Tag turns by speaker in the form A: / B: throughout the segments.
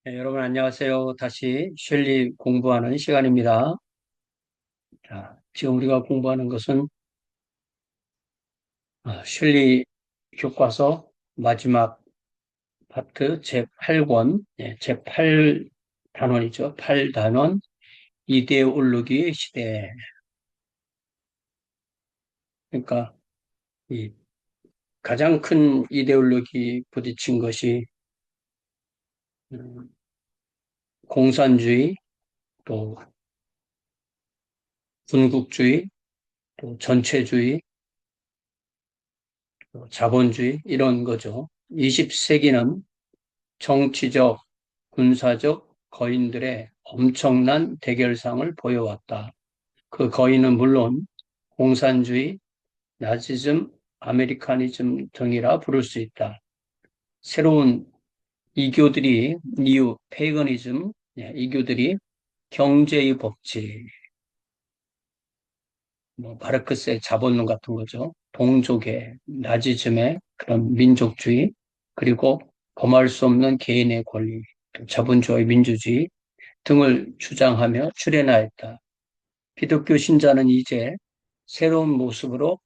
A: 네, 여러분 안녕하세요. 다시 셸리 공부하는 시간입니다. 자, 지금 우리가 공부하는 것은 셸리 교과서 마지막 파트 제8권, 제8단원이죠. 8단원 이데올로기 시대. 그러니까 이 가장 큰 이데올로기 부딪힌 것이 음, 공산주의, 또 군국주의, 또 전체주의, 또 자본주의 이런 거죠. 20세기는 정치적, 군사적 거인들의 엄청난 대결상을 보여왔다. 그 거인은 물론 공산주의, 나치즘, 아메리카니즘 등이라 부를 수 있다. 새로운 이교들이 페이거니즘, 이교들이 경제의 법칙, 뭐 마르크스의 자본론 같은 거죠. 동족의 나치즘의 그런 민족주의, 그리고 범할 수 없는 개인의 권리, 자본주의 민주주의 등을 주장하며 출연하였다. 기독교 신자는 이제 새로운 모습으로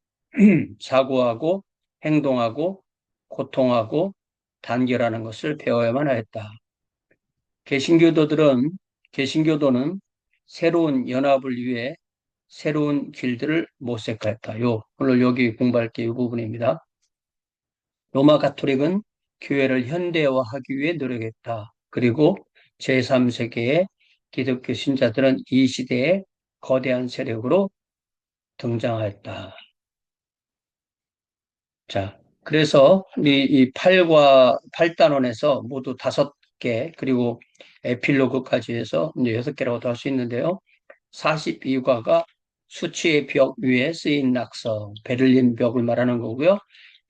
A: 사고하고 행동하고 고통하고 단결하는 것을 배워야만 하였다. 개신교도들은 개신교도는 새로운 연합을 위해 새로운 길들을 모색하였다. 오늘 여기 공부할 게 이 부분입니다. 로마 가톨릭은 교회를 현대화하기 위해 노력했다. 그리고 제3세계의 기독교 신자들은 이 시대에 거대한 세력으로 등장하였다. 자, 그래서 이 8단원에서 모두 5개, 그리고 에필로그까지 해서 이제 6개라고도 할 수 있는데요. 42과가 수치의 벽 위에 쓰인 낙서, 베를린 벽을 말하는 거고요.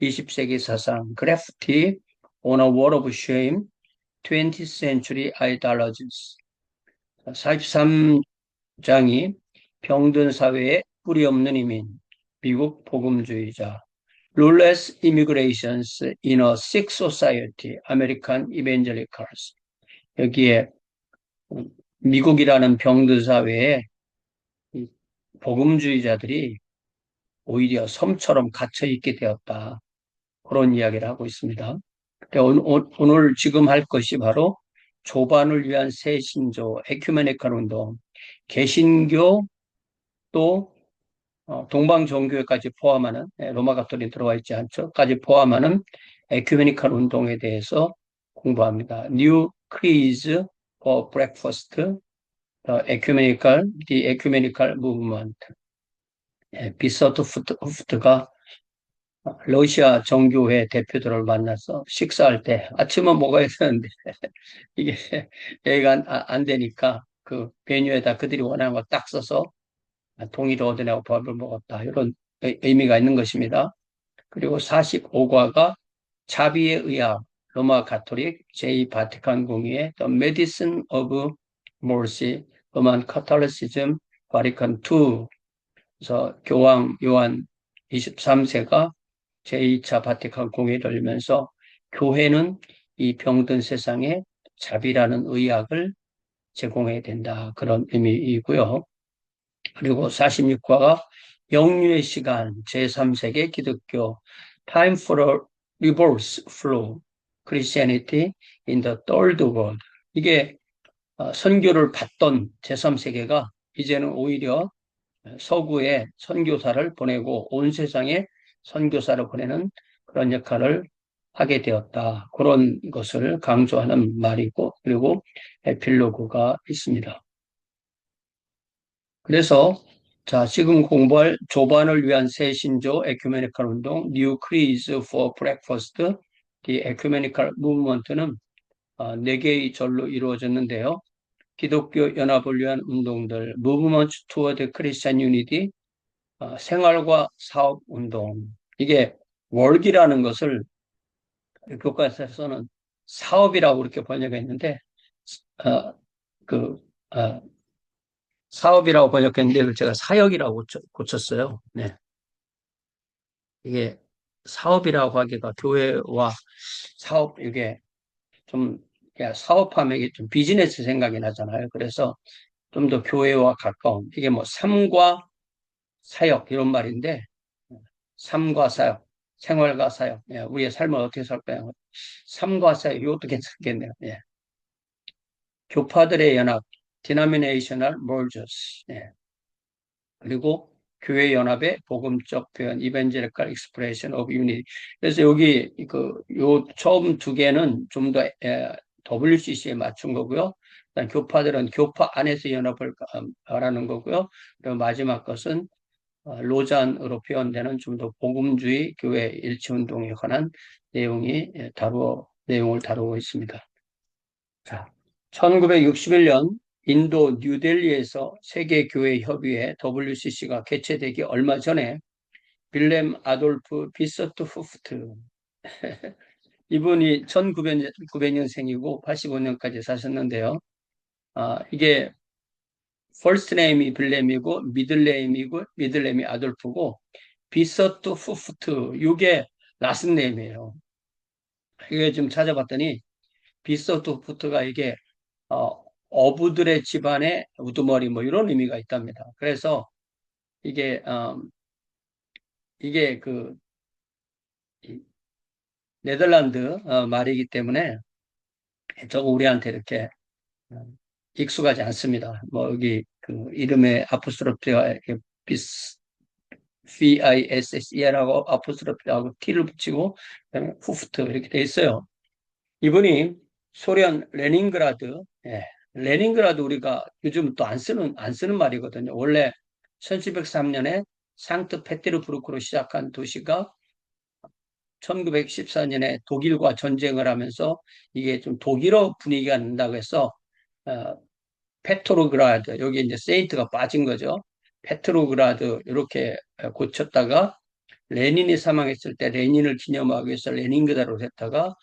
A: 20세기 사상, 그래프티, On a Wall of Shame, 20th Century Ideologies. 43장이 병든 사회에 뿌리 없는 이민, 미국 복음주의자, Ruleless Immigrations in a Sick Society, American Evangelicals. 여기에 미국이라는 병든 사회에 복음주의자들이 오히려 섬처럼 갇혀 있게 되었다. 그런 이야기를 하고 있습니다. 오늘 지금 할 것이 바로 조반을 위한 새 신조, 에큐메니컬 운동, 개신교 또 동방 종교회까지 포함하는 로마 가톨릭 들어가 있지 않죠?까지 포함하는 에큐메니컬 운동에 대해서 공부합니다. New Creeds for Breakfast, The Ecumenical Movement. 비서트 후프트가 러시아 정교회 대표들을 만나서 식사할 때 아침은 먹어야 되는데 이게 여기가 안 되니까 그 메뉴에다 그들이 원하는 거 딱 써서 동의를 얻어내고 밥을 먹었다. 이런 의미가 있는 것입니다. 그리고 45과가 자비의 의학, 로마 가톨릭 제2 바티칸 공의회 The Medicine of Mercy, 로만 카톨리시즘 바티칸 2. 그래서 교황 요한 23세가 제2차 바티칸 공의를 열면서 교회는 이 병든 세상에 자비라는 의학을 제공해야 된다. 그런 의미이고요. 그리고 46과가 영유의 시간, 제3세계 기독교, Time for a Reverse Flow, Christianity in the Third World. 이게 선교를 받던 제3세계가 이제는 오히려 서구에 선교사를 보내고 온 세상에 선교사를 보내는 그런 역할을 하게 되었다. 그런 것을 강조하는 말이고, 그리고 에필로그가 있습니다. 그래서 자, 지금 공부할 조반을 위한 새 신조 에큐메니컬 운동, New Creeds for Breakfast, The Ecumenical Movement는 4개의 절로 이루어졌는데요. 기독교 연합을 위한 운동들, Movement Toward Christian Unity, 생활과 사업 운동. 이게 월기라는 것을 교과서에서는 사업이라고 그렇게 번역했는데, 어, 그, 어, 사업이라고 번역했는데, 그걸 제가 사역이라고 고쳤어요. 네. 이게 사업이라고 하기가 교회와 사업, 이게 좀 야, 사업하면 이게 좀 비즈니스 생각이 나잖아요. 그래서 좀 더 교회와 가까운, 이게 뭐 삶과 사역 이런 말인데, 삶과 사역, 생활과 사역, 예, 우리의 삶을 어떻게 살까요? 삶과 사역, 이것도 괜찮겠네요. 예. 교파들의 연합, denominational mergers, 예. 그리고 교회 연합의 복음적 표현, evangelical expression of unity. 그래서 여기 요 처음 두 개는 좀 더 WCC에 맞춘 거고요. 그다음 교파들은 교파 안에서 연합을 말하는 거고요. 그리고 마지막 것은 로잔으로 표현되는 좀 더 복음주의 교회 일치운동에 관한 내용을 다루고 있습니다. 자, 1961년 인도 뉴델리에서 세계교회협의회 WCC가 개최되기 얼마 전에 빌렘 아돌프 비서트 후프트 이분이 1900년생이고 85년까지 사셨는데요. 이게 퍼스트 네임이 빌렘이고 미들네임이 아돌프고 비서트 후프트 이게 라스트 네임이에요. 이게 좀 찾아봤더니 비서트 후프트가 이게 어부들의 집안의 우두머리 뭐 이런 의미가 있답니다. 그래서 이게 이게 그 네덜란드 말이기 때문에 저 우리한테 이렇게 어, 익숙하지 않습니다. 뭐 여기 그 이름에 아포스트로피가 이렇게 비스 FISSE라고 아포스트로피하고 T를 붙이고 그다음에 후프트 이렇게 돼 있어요. 이분이 소련 레닌그라드, 예, 레닌그라드 우리가 요즘 또 안 쓰는 말이거든요. 원래 1703년에 상트페테르부르크로 시작한 도시가 1914년에 독일과 전쟁을 하면서 이게 좀 독일어 분위기가 난다고 해서 어, 페트로그라드 여기 이제 세인트가 빠진 거죠. 페트로그라드 이렇게 고쳤다가 레닌이 사망했을 때 레닌을 기념하기 위해서 레닌그라드로 했다가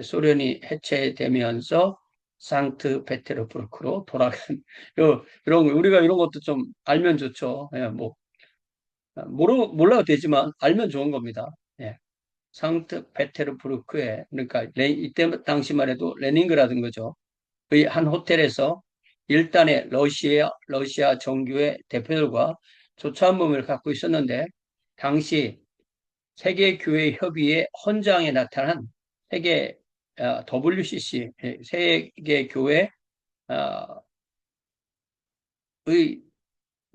A: 소련이 해체되면서 상트페테르부르크로 돌아간 이런 우리가 이런 것도 좀 알면 좋죠. 예, 뭐 몰라도 되지만 알면 좋은 겁니다. 예. 상트페테르부르크에 그러니까 이때 당시만 해도 레닌그라드인 거죠. 의 한 호텔에서 일단의 러시아 정교회 대표들과 조찬범을 갖고 있었는데 당시 세계교회협의회 헌장에 나타난 세계 WCC 세계교회의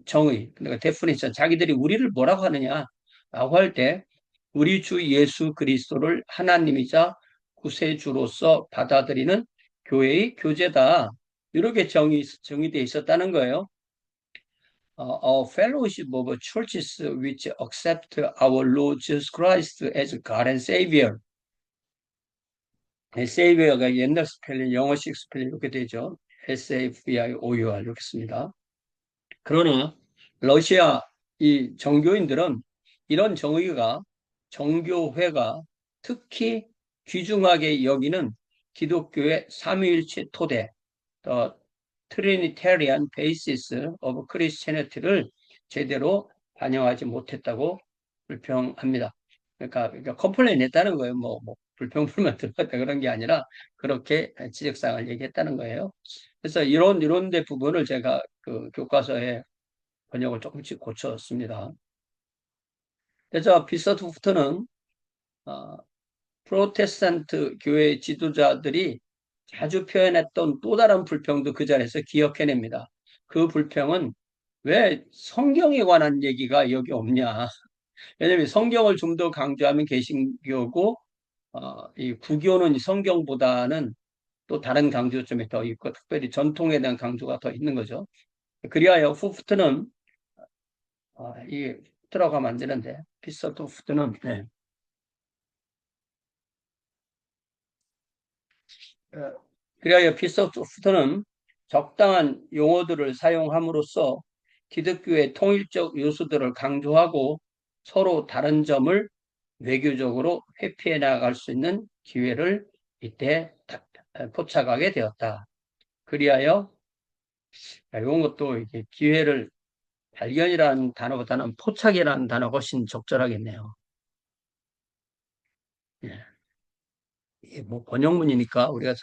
A: 정의 그러니까 데피니션 자기들이 우리를 뭐라고 하느냐라고 할 때 우리 주 예수 그리스도를 하나님이자 구세주로서 받아들이는 교회의 교제다. 이렇게 정의되어 있었다는 거예요. A fellowship of churches which accept our Lord Jesus Christ as God and Savior. Savior가 옛날 스펠링, 영어식 스펠링 이렇게 되죠. SAVIOUR 이렇게 씁니다. 그러나 러시아 이 정교인들은 이런 정교회가 특히 귀중하게 여기는 기독교의 삼위일체 토대, The Trinitarian Basis of Christianity를 제대로 반영하지 못했다고 불평합니다. 그러니까 컴플레인 했다는 거예요. 뭐 불평불만 들었다 그런 게 아니라 그렇게 지적사항을 얘기했다는 거예요. 그래서 이런 데 부분을 제가 그 교과서에 번역을 조금씩 고쳤습니다. 그래서 비서트후프트는 어, 프로테스탄트 교회 지도자들이 자주 표현했던 또 다른 불평도 그 자리에서 기억해냅니다. 그 불평은 왜 성경에 관한 얘기가 여기 없냐. 왜냐하면 성경을 좀 더 강조하면 개신교고 이 구교는 성경보다는 또 다른 강조점이 더 있고 특별히 전통에 대한 강조가 더 있는 거죠. 그리하여 후프트는 이게 들어가면 안 되는데 비서트후프트는 네. 그리하여 피서프트는 적당한 용어들을 사용함으로써 기독교의 통일적 요소들을 강조하고 서로 다른 점을 외교적으로 회피해 나갈 수 있는 기회를 이때 포착하게 되었다. 그리하여 이런 것도 이게 기회를 발견이라는 단어보다는 포착이라는 단어가 훨씬 적절하겠네요. 예. 뭐 번역문이니까 우리가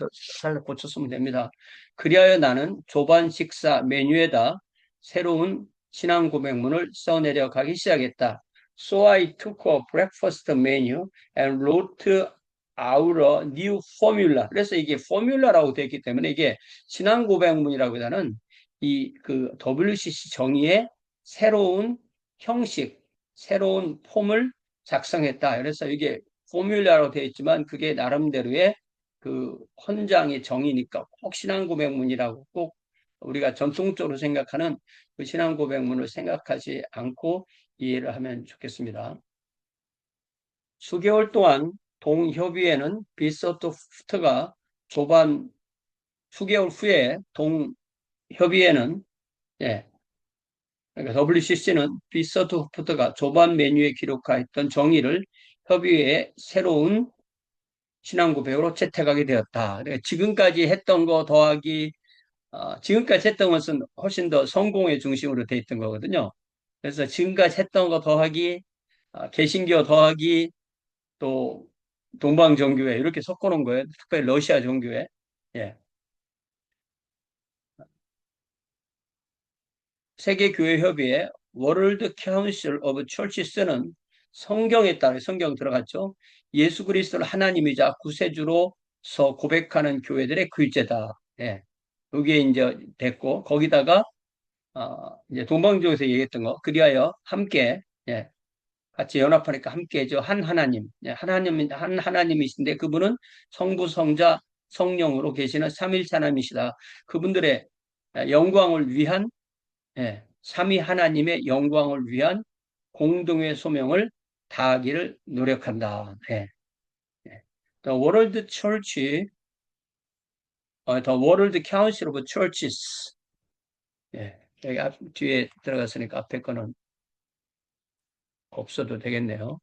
A: 살짝 고쳤으면 됩니다. 그리하여 나는 조반 식사 메뉴에다 새로운 신앙 고백문을 써내려 가기 시작했다. So I took a breakfast menu and wrote out a new formula. 그래서 이게 포뮬라라고 되어 있기 때문에 이게 신앙 고백문이라기보다는 이 그 WCC 정의의 새로운 형식, 새로운 폼을 작성했다. 그래서 이게 포뮬라로 되어 있지만 그게 나름대로의 그 헌장의 정의니까 꼭 신앙 고백문이라고 꼭 우리가 전통적으로 생각하는 그 신앙 고백문을 생각하지 않고 이해를 하면 좋겠습니다. 수개월 동안 동협의회는 비서토프트가 조반 수개월 후에 동협의회는 예, 그러니까 WCC는 비서토프트가 조반 메뉴에 기록하였던 정의를 협의회에 새로운 신앙 고백으로 채택하게 되었다. 그러니까 지금까지 했던 거 더하기 지금까지 했던 것은 훨씬 더 성공의 중심으로 돼 있던 거거든요. 그래서 지금까지 했던 거 더하기 개신교 더하기 또 동방 종교회 이렇게 섞어놓은 거예요. 특별히 러시아 종교회. 예. 세계교회협의회 월드 카운슬 오브 처치스는 성경에 따라 성경 들어갔죠. 예수 그리스도를 하나님이자 구세주로서 고백하는 교회들의 글제다. 예. 그게 이제 됐고 거기다가 이제 동방조에서 얘기했던 거 그리하여 함께 예. 같이 연합하니까 함께죠. 한 하나님, 예, 한 하나님이신데 그분은 성부, 성자, 성령으로 계시는 삼일체 하나님이시다. 그분들의 영광을 위한 삼위 하나님의 영광을 위한 공동의 소명을 다하기를 노력한다. 예. 예. The World Church, The World Council of Churches. 예. 여기 뒤에 들어갔으니까 앞에 거는 없어도 되겠네요.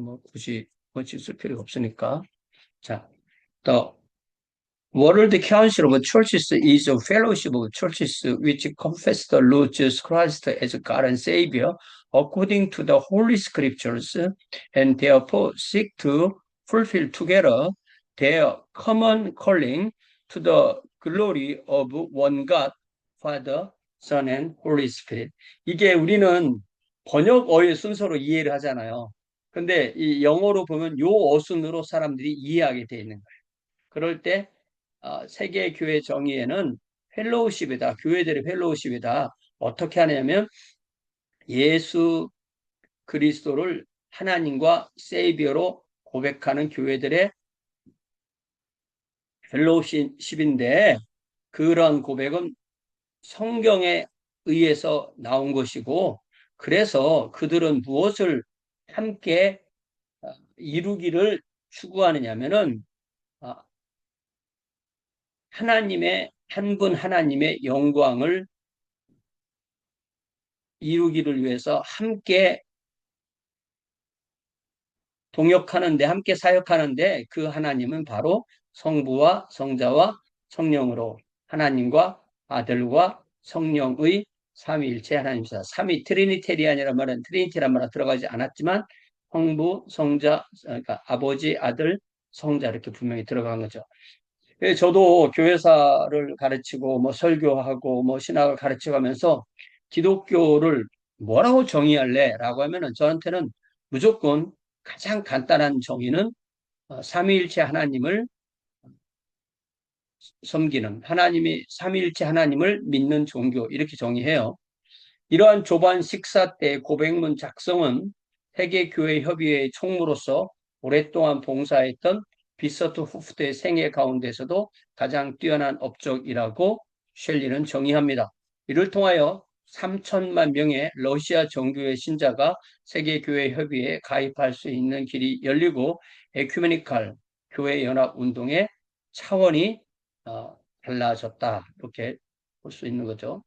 A: 뭐 굳이 쓸 필요가 없으니까. 자, The World Council of Churches is a fellowship of churches which confess the Lord Jesus Christ as God and Savior according to the Holy Scriptures and therefore seek to fulfill together their common calling to the glory of one God, Father, Son and Holy Spirit. 이게 우리는 번역어의 순서로 이해를 하잖아요. 근데 이 영어로 보면 요 어순으로 사람들이 이해하게 돼 있는 거예요. 그럴 때 세계 교회 정의에는 펠로우십이다. 교회들의 펠로우십이다. 어떻게 하냐면 예수 그리스도를 하나님과 세이비어로 고백하는 교회들의 펠로우십인데 그런 고백은 성경에 의해서 나온 것이고 그래서 그들은 무엇을 함께 이루기를 추구하느냐면은 하나님의 한 분 하나님의 영광을 이루기를 위해서 함께 동역하는데 함께 사역하는데 그 하나님은 바로 성부와 성자와 성령으로 하나님과 아들과 성령의 삼위일체 하나님이다. 삼위 트리니테리안이라는 말은 트리니티란 말은 들어가지 않았지만 성부, 성자, 그러니까 아버지, 아들, 성자 이렇게 분명히 들어간 거죠. 저도 교회사를 가르치고 뭐 설교하고 뭐 신학을 가르쳐가면서 기독교를 뭐라고 정의할래? 라고 하면은 저한테는 무조건 가장 간단한 정의는 삼위일체 하나님을 섬기는 하나님이 삼위일체 하나님을 믿는 종교 이렇게 정의해요. 이러한 조반 식사 때 고백문 작성은 세계교회협의회의 총무로서 오랫동안 봉사했던 비서트 후프트의 생애 가운데서도 가장 뛰어난 업적이라고 셸리는 정의합니다. 이를 통하여 3천만 명의 러시아 정교회 신자가 세계교회협의회에 가입할 수 있는 길이 열리고 에큐메니칼 교회연합운동의 차원이 달라졌다. 이렇게 볼 수 있는 거죠.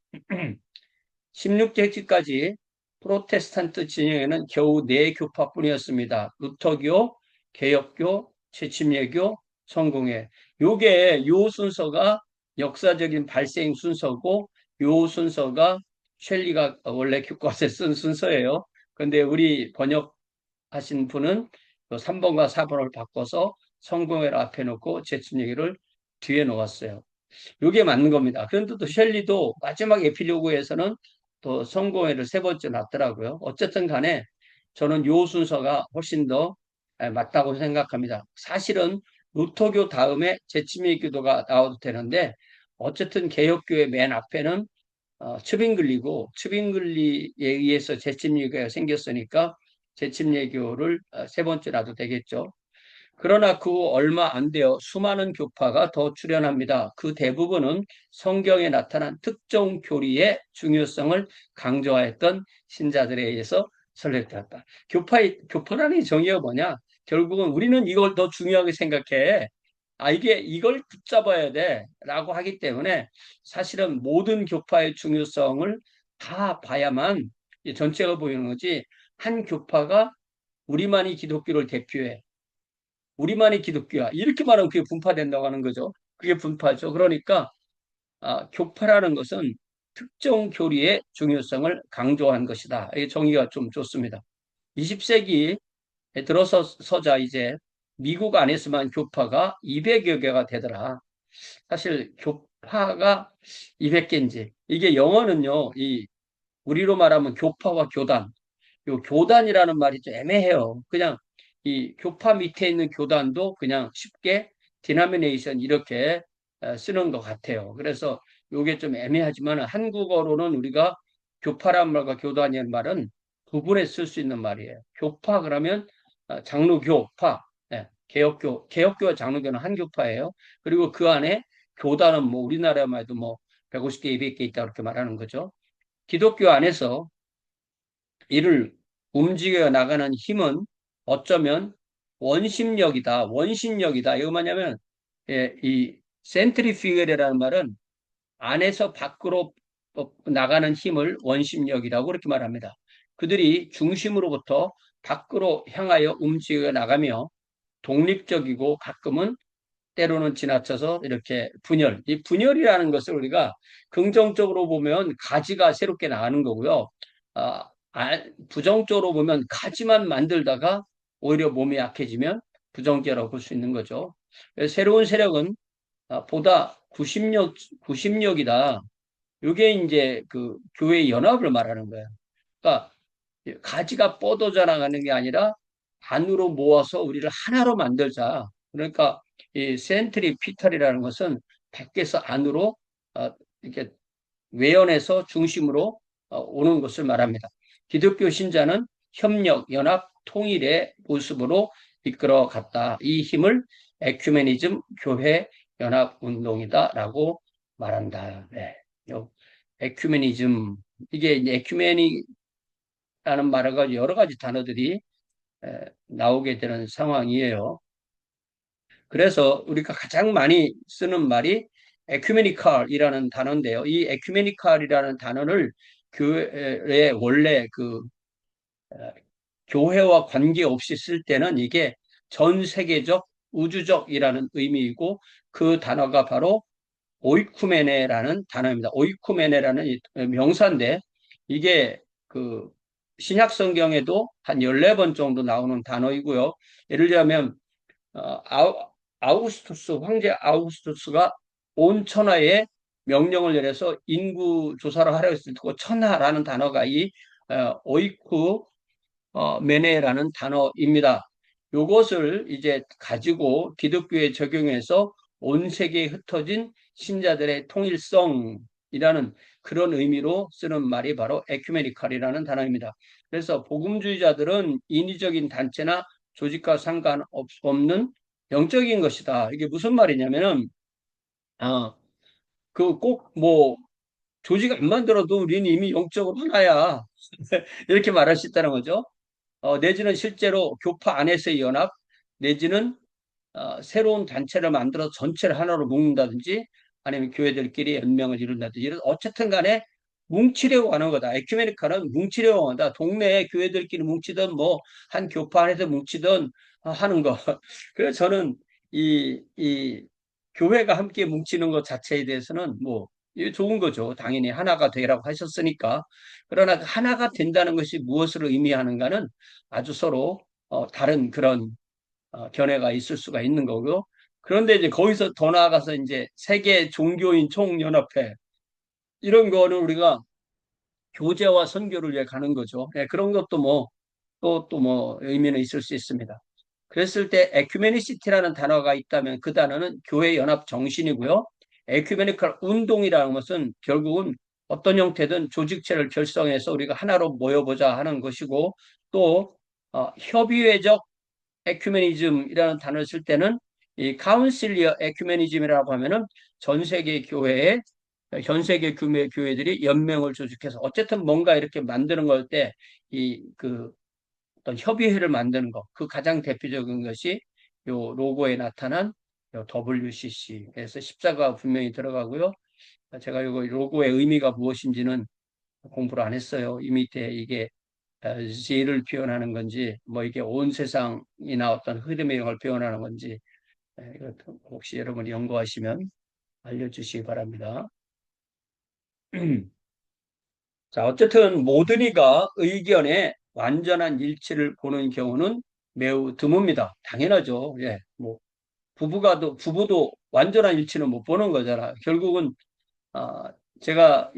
A: 16세기까지 프로테스탄트 진영에는 겨우 4교파뿐이었습니다. 루터교, 개혁교, 재침례교, 성공회. 요 순서가 역사적인 발생 순서고 요 순서가 셸리가 원래 교과서에 쓴 순서예요. 근데 우리 하신 분은 3번과 4번을 바꿔서 성공회를 앞에 놓고 재침 얘기를 뒤에 놓았어요. 이게 맞는 겁니다. 그런데 또 셸리도 마지막 에필로그에서는 또 성공회를 세 번째 놨더라고요. 어쨌든 간에 저는 요 순서가 훨씬 더 맞다고 생각합니다. 사실은 루터교 다음에 재침의 기도가 나와도 되는데 어쨌든 개혁교회 맨 앞에는 츠빙글리고 츠빙글리에 의해서 재침예교가 생겼으니까 재침예교를 세 번째 놔도 되겠죠. 그러나 그 얼마 안 되어 수많은 교파가 더 출현합니다. 그 대부분은 성경에 나타난 특정 교리의 중요성을 강조하였던 신자들에 의해서 설립되었다. 교파라는 정의가 뭐냐? 결국은 우리는 이걸 더 중요하게 생각해. 이걸 붙잡아야 돼. 라고 하기 때문에 사실은 모든 교파의 중요성을 다 봐야만 전체가 보이는 거지. 한 교파가 우리만이 기독교를 대표해. 우리만이 기독교야. 이렇게 말하면 그게 분파된다고 하는 거죠. 그게 분파죠. 그러니까 교파라는 것은 특정 교리의 중요성을 강조한 것이다. 이 정의가 좀 좋습니다. 20세기에 들어서자 이제 미국 안에서만 교파가 200여 개가 되더라. 사실 교파가 200개인지 이게 영어는요. 우리로 말하면 교파와 교단. 요 교단이라는 말이 좀 애매해요. 그냥 이 교파 밑에 있는 교단도 그냥 쉽게 디나미네이션 이렇게 쓰는 것 같아요. 그래서 요게 좀 애매하지만 한국어로는 우리가 교파란 말과 교단이라는 말은 구분해 쓸 수 있는 말이에요. 교파 그러면 장로교파, 개혁교와 장로교는 한 교파예요. 그리고 그 안에 교단은 뭐 우리나라만 해도 뭐 150개, 200개 있다 그렇게 말하는 거죠. 기독교 안에서 이를 움직여 나가는 힘은 어쩌면 원심력이다. 원심력이다. 이거 뭐냐면 이 센트리퓨겔이라는 말은 안에서 밖으로 나가는 힘을 원심력이라고 그렇게 말합니다. 그들이 중심으로부터 밖으로 향하여 움직여 나가며 독립적이고 가끔은 때로는 지나쳐서 이렇게 분열. 이 분열이라는 것을 우리가 긍정적으로 보면 가지가 새롭게 나가는 거고요. 부정적으로 보면 가지만 만들다가 오히려 몸이 약해지면 부정적이라고 볼 수 있는 거죠. 새로운 세력은 보다 구심력이다. 이게 이제 그 교회의 연합을 말하는 거예요. 그러니까 가지가 뻗어져 나가는 게 아니라 안으로 모아서 우리를 하나로 만들자. 그러니까 이 센트리피탈이라는 것은 밖에서 안으로 이렇게 외연에서 중심으로 오는 것을 말합니다. 기독교 신자는 협력, 연합, 통일의 모습으로 이끌어 갔다. 이 힘을 에큐메니즘 교회 연합 운동이다라고 말한다. 네. 에큐메니즘 이게 이제 에큐메니 라는 말을 가지고 여러 가지 단어들이 나오게 되는 상황이에요. 그래서 우리가 가장 많이 쓰는 말이 에큐메니칼이라는 단어인데요. 이 에큐메니칼이라는 단어를 교회의 원래 교회와 관계없이 쓸 때는 이게 전 세계적, 우주적이라는 의미이고 그 단어가 바로 오이쿠메네라는 단어입니다. 오이쿠메네라는 명사인데 이게 그 신약 성경에도 한 14번 정도 나오는 단어이고요. 예를 들자면 아우구스투스 황제 아우구스투스가 온 천하에 명령을 내려서 인구 조사를 하려고 했을 때 그 천하라는 단어가 이 오이쿠 메네라는 단어입니다. 요것을 이제 가지고 기독교에 적용해서 온 세계에 흩어진 신자들의 통일성이라는 그런 의미로 쓰는 말이 바로 에큐메니칼이라는 단어입니다. 그래서 복음주의자들은 인위적인 단체나 조직과 상관없는 영적인 것이다. 이게 무슨 말이냐면은 그 꼭 뭐 조직 안 만들어도 우리는 이미 영적으로 하나야. 이렇게 말할 수 있다는 거죠. 내지는 실제로 교파 안에서의 연합, 내지는 새로운 단체를 만들어서 전체를 하나로 묶는다든지 아니면 교회들끼리 연명을 이룬다든지 이런 어쨌든 간에 뭉치려고 하는 거다. 에큐메니카는 뭉치려고 한다. 동네에 교회들끼리 뭉치든 뭐 한 교파 안에서 뭉치든 하는 거. 그래서 저는 이 교회가 함께 뭉치는 것 자체에 대해서는 뭐 이게 좋은 거죠. 당연히 하나가 되라고 하셨으니까. 그러나 하나가 된다는 것이 무엇을 의미하는가는 아주 서로 다른 그런 견해가 있을 수가 있는 거고요. 그런데 이제 거기서 더 나아가서 이제 세계 종교인 총연합회 이런 거는 우리가 교제와 선교를 위해 가는 거죠. 예, 그런 것도 뭐 또 뭐 의미는 있을 수 있습니다. 그랬을 때 에큐메니시티라는 단어가 있다면 그 단어는 교회 연합 정신이고요. 에큐메니컬 운동이라는 것은 결국은 어떤 형태든 조직체를 결성해서 우리가 하나로 모여보자 하는 것이고 또 협의회적 에큐메니즘이라는 단어를 쓸 때는 이 카운실리어 에큐메니즘이라고 하면은 전 세계 교회에 현 세계 교회들이 연맹을 조직해서 어쨌든 뭔가 이렇게 만드는 걸 때 이 그 어떤 협의회를 만드는 것, 그 가장 대표적인 것이 요 로고에 나타난 요 WCC에서 십자가 분명히 들어가고요. 제가 이거 로고의 의미가 무엇인지는 공부를 안 했어요. 이 밑에 이게 Z를 표현하는 건지, 뭐 이게 온 세상이나 어떤 흐름의 걸 표현하는 건지, 혹시 여러분이 연구하시면 알려주시기 바랍니다. 자, 어쨌든 모든 이가 의견에 완전한 일치를 보는 경우는 매우 드뭅니다. 당연하죠. 예, 뭐 부부도 완전한 일치는 못 보는 거잖아요. 결국은 아, 제가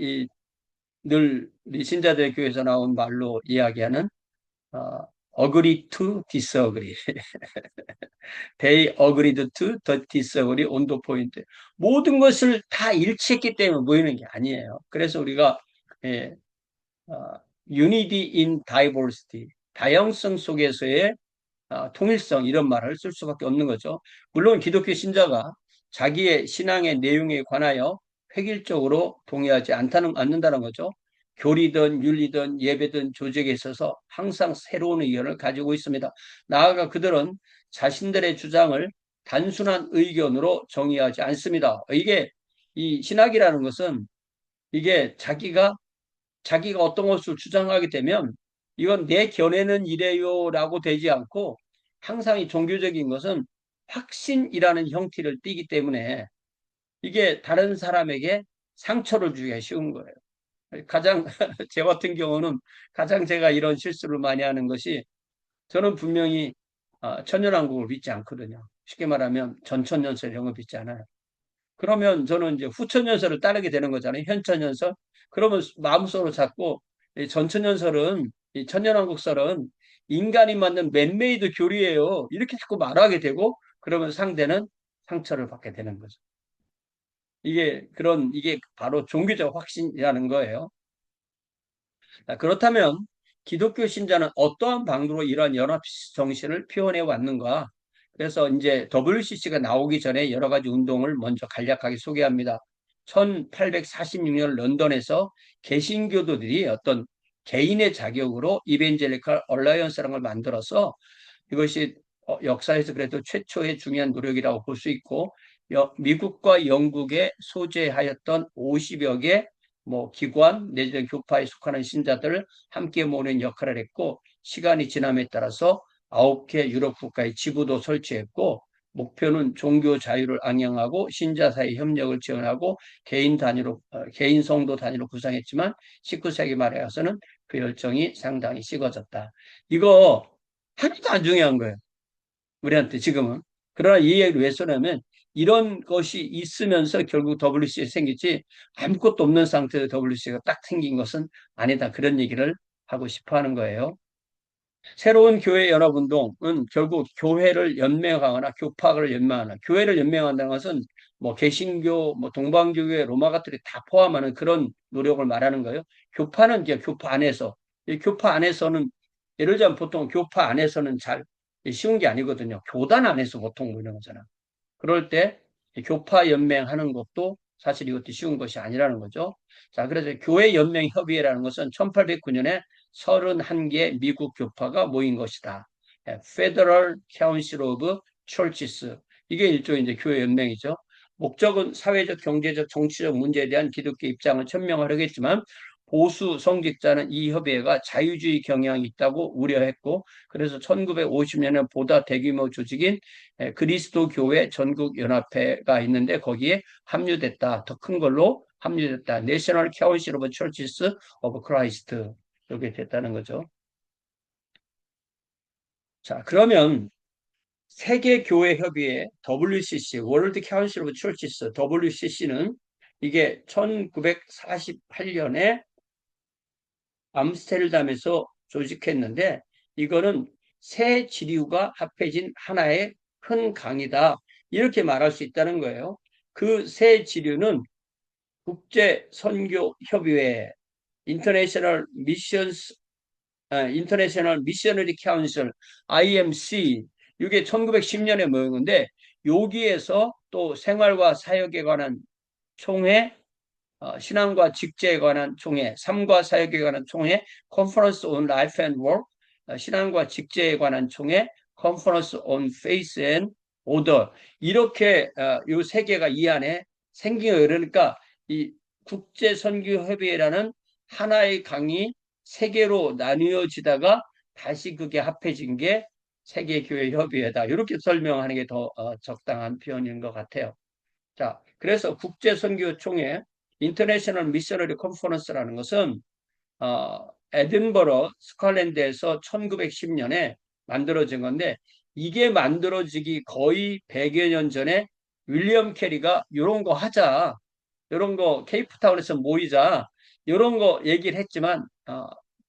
A: 늘 우리 신자들 교회에서 나온 말로 이야기하는 agree to disagree. They agreed to the disagree on the point. 모든 것을 다 일치했기 때문에 모이는 게 아니에요. 그래서 우리가 예, unity in diversity, 다양성 속에서의 통일성 이런 말을 쓸 수밖에 없는 거죠. 물론 기독교 신자가 자기의 신앙의 내용에 관하여 획일적으로 동의하지 않는다는 거죠. 교리든 윤리든 예배든 조직에 있어서 항상 새로운 의견을 가지고 있습니다. 나아가 그들은 자신들의 주장을 단순한 의견으로 정의하지 않습니다. 이게 이 신학이라는 것은 이게 자기가 어떤 것을 주장하게 되면 이건 내 견해는 이래요라고 되지 않고 항상 이 종교적인 것은 확신이라는 형태를 띠기 때문에 이게 다른 사람에게 상처를 주기가 쉬운 거예요. 가장 제 같은 경우는 가장 제가 이런 실수를 많이 하는 것이 저는 분명히 천년왕국을 믿지 않거든요. 쉽게 말하면 전천년설 이런 거 믿지 않아요. 그러면 저는 이제 후천연설을 따르게 되는 거잖아요. 현천연설. 그러면 마음속으로 자꾸 이 전천연설은, 이 천년왕국설은 인간이 만든 맨메이드 교리예요. 이렇게 자꾸 말하게 되고, 그러면 상대는 상처를 받게 되는 거죠. 이게 바로 종교적 확신이라는 거예요. 자, 그렇다면 기독교 신자는 어떠한 방도로 이러한 연합 정신을 표현해 왔는가? 그래서 이제 WCC가 나오기 전에 여러 가지 운동을 먼저 간략하게 소개합니다. 1846년 런던에서 개신교도들이 어떤 개인의 자격으로 이벤젤리컬 얼라이언스라는 걸 만들어서 이것이 역사에서 그래도 최초의 중요한 노력이라고 볼 수 있고 미국과 영국에 소재하였던 50여 개 뭐 기관 내지는 교파에 속하는 신자들을 함께 모으는 역할을 했고 시간이 지남에 따라서 9개 유럽 국가의 지부도 설치했고 목표는 종교 자유를 ang하고 신자 사이 협력을 지원하고 개인 성도 단위로 구성했지만 19세기 말에 와서는 그 열정이 상당히 식어졌다. 이거 하나도 안 중요한 거예요. 우리한테 지금은. 그러나 이 얘기를 왜 쓰냐면 이런 것이 있으면서 결국 WC가 생기지 아무것도 없는 상태에서 WC가 딱 생긴 것은 아니다. 그런 얘기를 하고 싶어 하는 거예요. 새로운 교회 연합운동은 결국 교회를 연맹하거나 교파를 연맹하거나 교회를 연맹한다는 것은 뭐 개신교, 뭐 동방교회, 로마 가톨릭 다 포함하는 그런 노력을 말하는 거예요. 교파는 이제 교파 안에서 이 교파 안에서는 예를 들자면 보통 교파 안에서는 잘 쉬운 게 아니거든요. 교단 안에서 보통 뭐 이런 거잖아. 그럴 때 교파 연맹하는 것도 사실 이것도 쉬운 것이 아니라는 거죠. 자, 그래서 교회 연맹 협의회라는 것은 1809년에 31개 미국 교파가 모인 것이다. Federal Council of Churches. 이게 일종의 이제 교회 연맹이죠. 목적은 사회적, 경제적, 정치적 문제에 대한 기독교 입장을 천명하려겠지만 보수 성직자는 이 협의회가 자유주의 경향이 있다고 우려했고 그래서 1950년에 보다 대규모 조직인 그리스도 교회 전국 연합회가 있는데 거기에 합류됐다. 더 큰 걸로 합류됐다. National Council of Churches of Christ. 이렇게 됐다는 거죠. 자, 그러면 세계교회협의회 WCC, World Council of Churches, WCC는 이게 1948년에 암스테르담에서 조직했는데 이거는 세 지류가 합해진 하나의 큰 강이다. 이렇게 말할 수 있다는 거예요. 그 세 지류는 국제선교협의회, 인터내셔널 미션스 인터내셔널 미셔너리 카운슬 IMC 이게 1910년에 모인 건데 여기에서 또 생활과 사역에 관한 총회, 신앙과 직제에 관한 총회, 삶과 사역에 관한 총회, 컨퍼런스 온 라이프 앤 워크, 신앙과 직제에 관한 총회, 컨퍼런스 온 페이스 앤 오더 이렇게 이 세 개가 이 안에 생겨요. 그러니까 이 국제선교협의회라는 하나의 강이 세 개로 나뉘어지다가 다시 그게 합해진 게 세계교회협의회다. 이렇게 설명하는 게 더 적당한 표현인 것 같아요. 자, 그래서 국제선교총회 인터내셔널 미셔너리 컨퍼런스라는 것은 에든버러 스코틀랜드에서 1910년에 만들어진 건데 이게 만들어지기 거의 100여 년 전에 윌리엄 캐리가 이런 거 하자, 이런 거 케이프타운에서 모이자, 이런 거 얘기를 했지만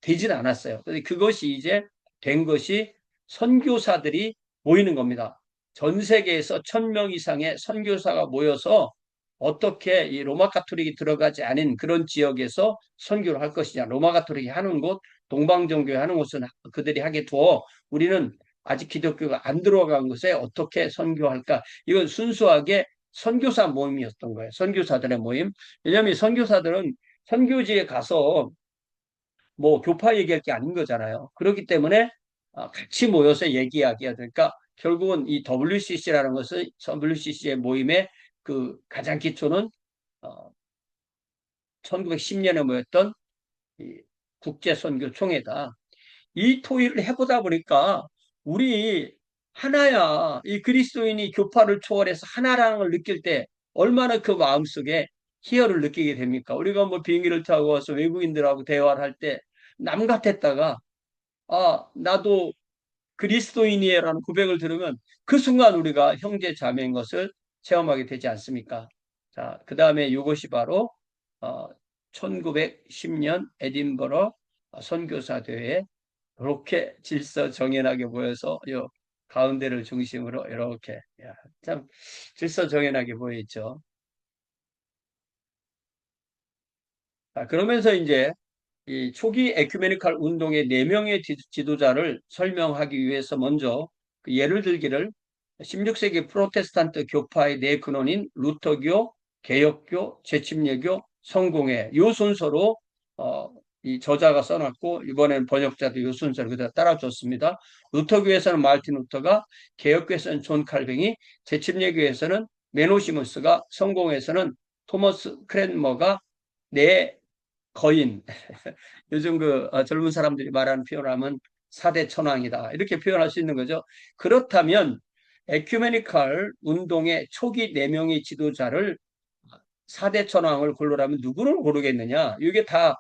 A: 되진 않았어요. 근데 그것이 이제 된 것이 선교사들이 모이는 겁니다. 전 세계에서 1000명 이상의 선교사가 모여서 어떻게 이 로마 가톨릭이 들어가지 않은 그런 지역에서 선교를 할 것이냐. 로마 가톨릭이 하는 곳, 동방정교회 하는 곳은 그들이 하게 두어 우리는 아직 기독교가 안 들어간 곳에 어떻게 선교할까? 이건 순수하게 선교사 모임이었던 거예요. 선교사들의 모임. 왜냐하면 선교사들은 선교지에 가서 뭐 교파 얘기할 게 아닌 거잖아요. 그렇기 때문에 같이 모여서 얘기하기가 되니까 결국은 이 WCC라는 것은 WCC의 모임의 그 가장 기초는 1910년에 모였던 이 국제선교총회다. 이 토의를 해보다 보니까 우리 하나야. 이 그리스도인이 교파를 초월해서 하나라는 걸 느낄 때 얼마나 그 마음속에 희열을 느끼게 됩니까? 우리가 뭐 비행기를 타고 와서 외국인들하고 대화를 할 때 남 같았다가 나도 그리스도인이에라는 고백을 들으면 그 순간 우리가 형제 자매인 것을 체험하게 되지 않습니까? 자, 그 다음에 이것이 바로 1910년 에딘버러 선교사 대회에 이렇게 질서정연하게 모여서 요 가운데를 중심으로 이렇게 참 질서정연하게 모여있죠. 그러면서 이제 이 초기 에큐메니칼 운동의 4명의 지도자를 설명하기 위해서 먼저 그 예를 들기를 16세기 프로테스탄트 교파의 네 근원인 루터교, 개혁교, 제침례교, 성공회 이 순서로 이 저자가 써놨고 이번에는 번역자도 이 순서를 그대로 따라줬습니다. 루터교에서는 마르틴 루터가, 개혁교에서는 존 칼뱅이, 제침례교에서는 메노시무스가, 성공회에서는 토머스 크랜머가 네 거인 요즘 그 젊은 사람들이 말하는 표현하면 4대 천왕이다. 이렇게 표현할 수 있는 거죠. 그렇다면 에큐메니칼 운동의 초기 4명의 지도자를 4대 천왕을 고르라면 누구를 고르겠느냐? 이게 다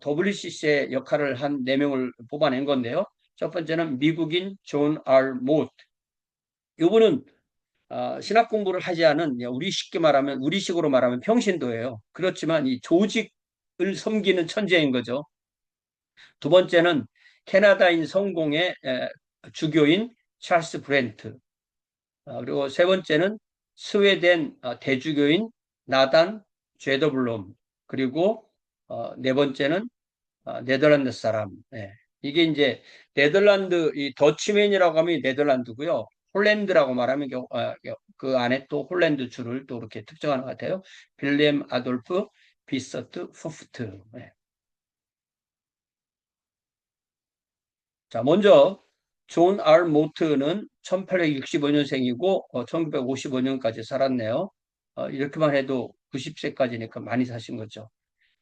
A: WCC의 역할을 한 4명을 뽑아낸 건데요. 첫 번째는 미국인 존 R. 모트. 이분은 신학 공부를 하지 않은 우리식으로 말하면 평신도예요. 그렇지만 이 조직을 섬기는 천재인 거죠. 두 번째는 캐나다인 성공의 주교인 찰스 브렌트. 그리고 세 번째는 스웨덴 대주교인 나단 죄더블롬. 그리고 네 번째는 네덜란드 사람. 네. 이게 이제 네덜란드 이 더치맨이라고 하면 네덜란드고요. 홀랜드라고 말하면 그 안에 또 홀랜드 주를 또 이렇게 특정하는 것 같아요. 빌렘 아돌프 비서트 후프트. 네. 자, 먼저 존 R. 모트는 1865년생이고 1955년까지 살았네요. 이렇게만 해도 90세까지니까 많이 사신 거죠.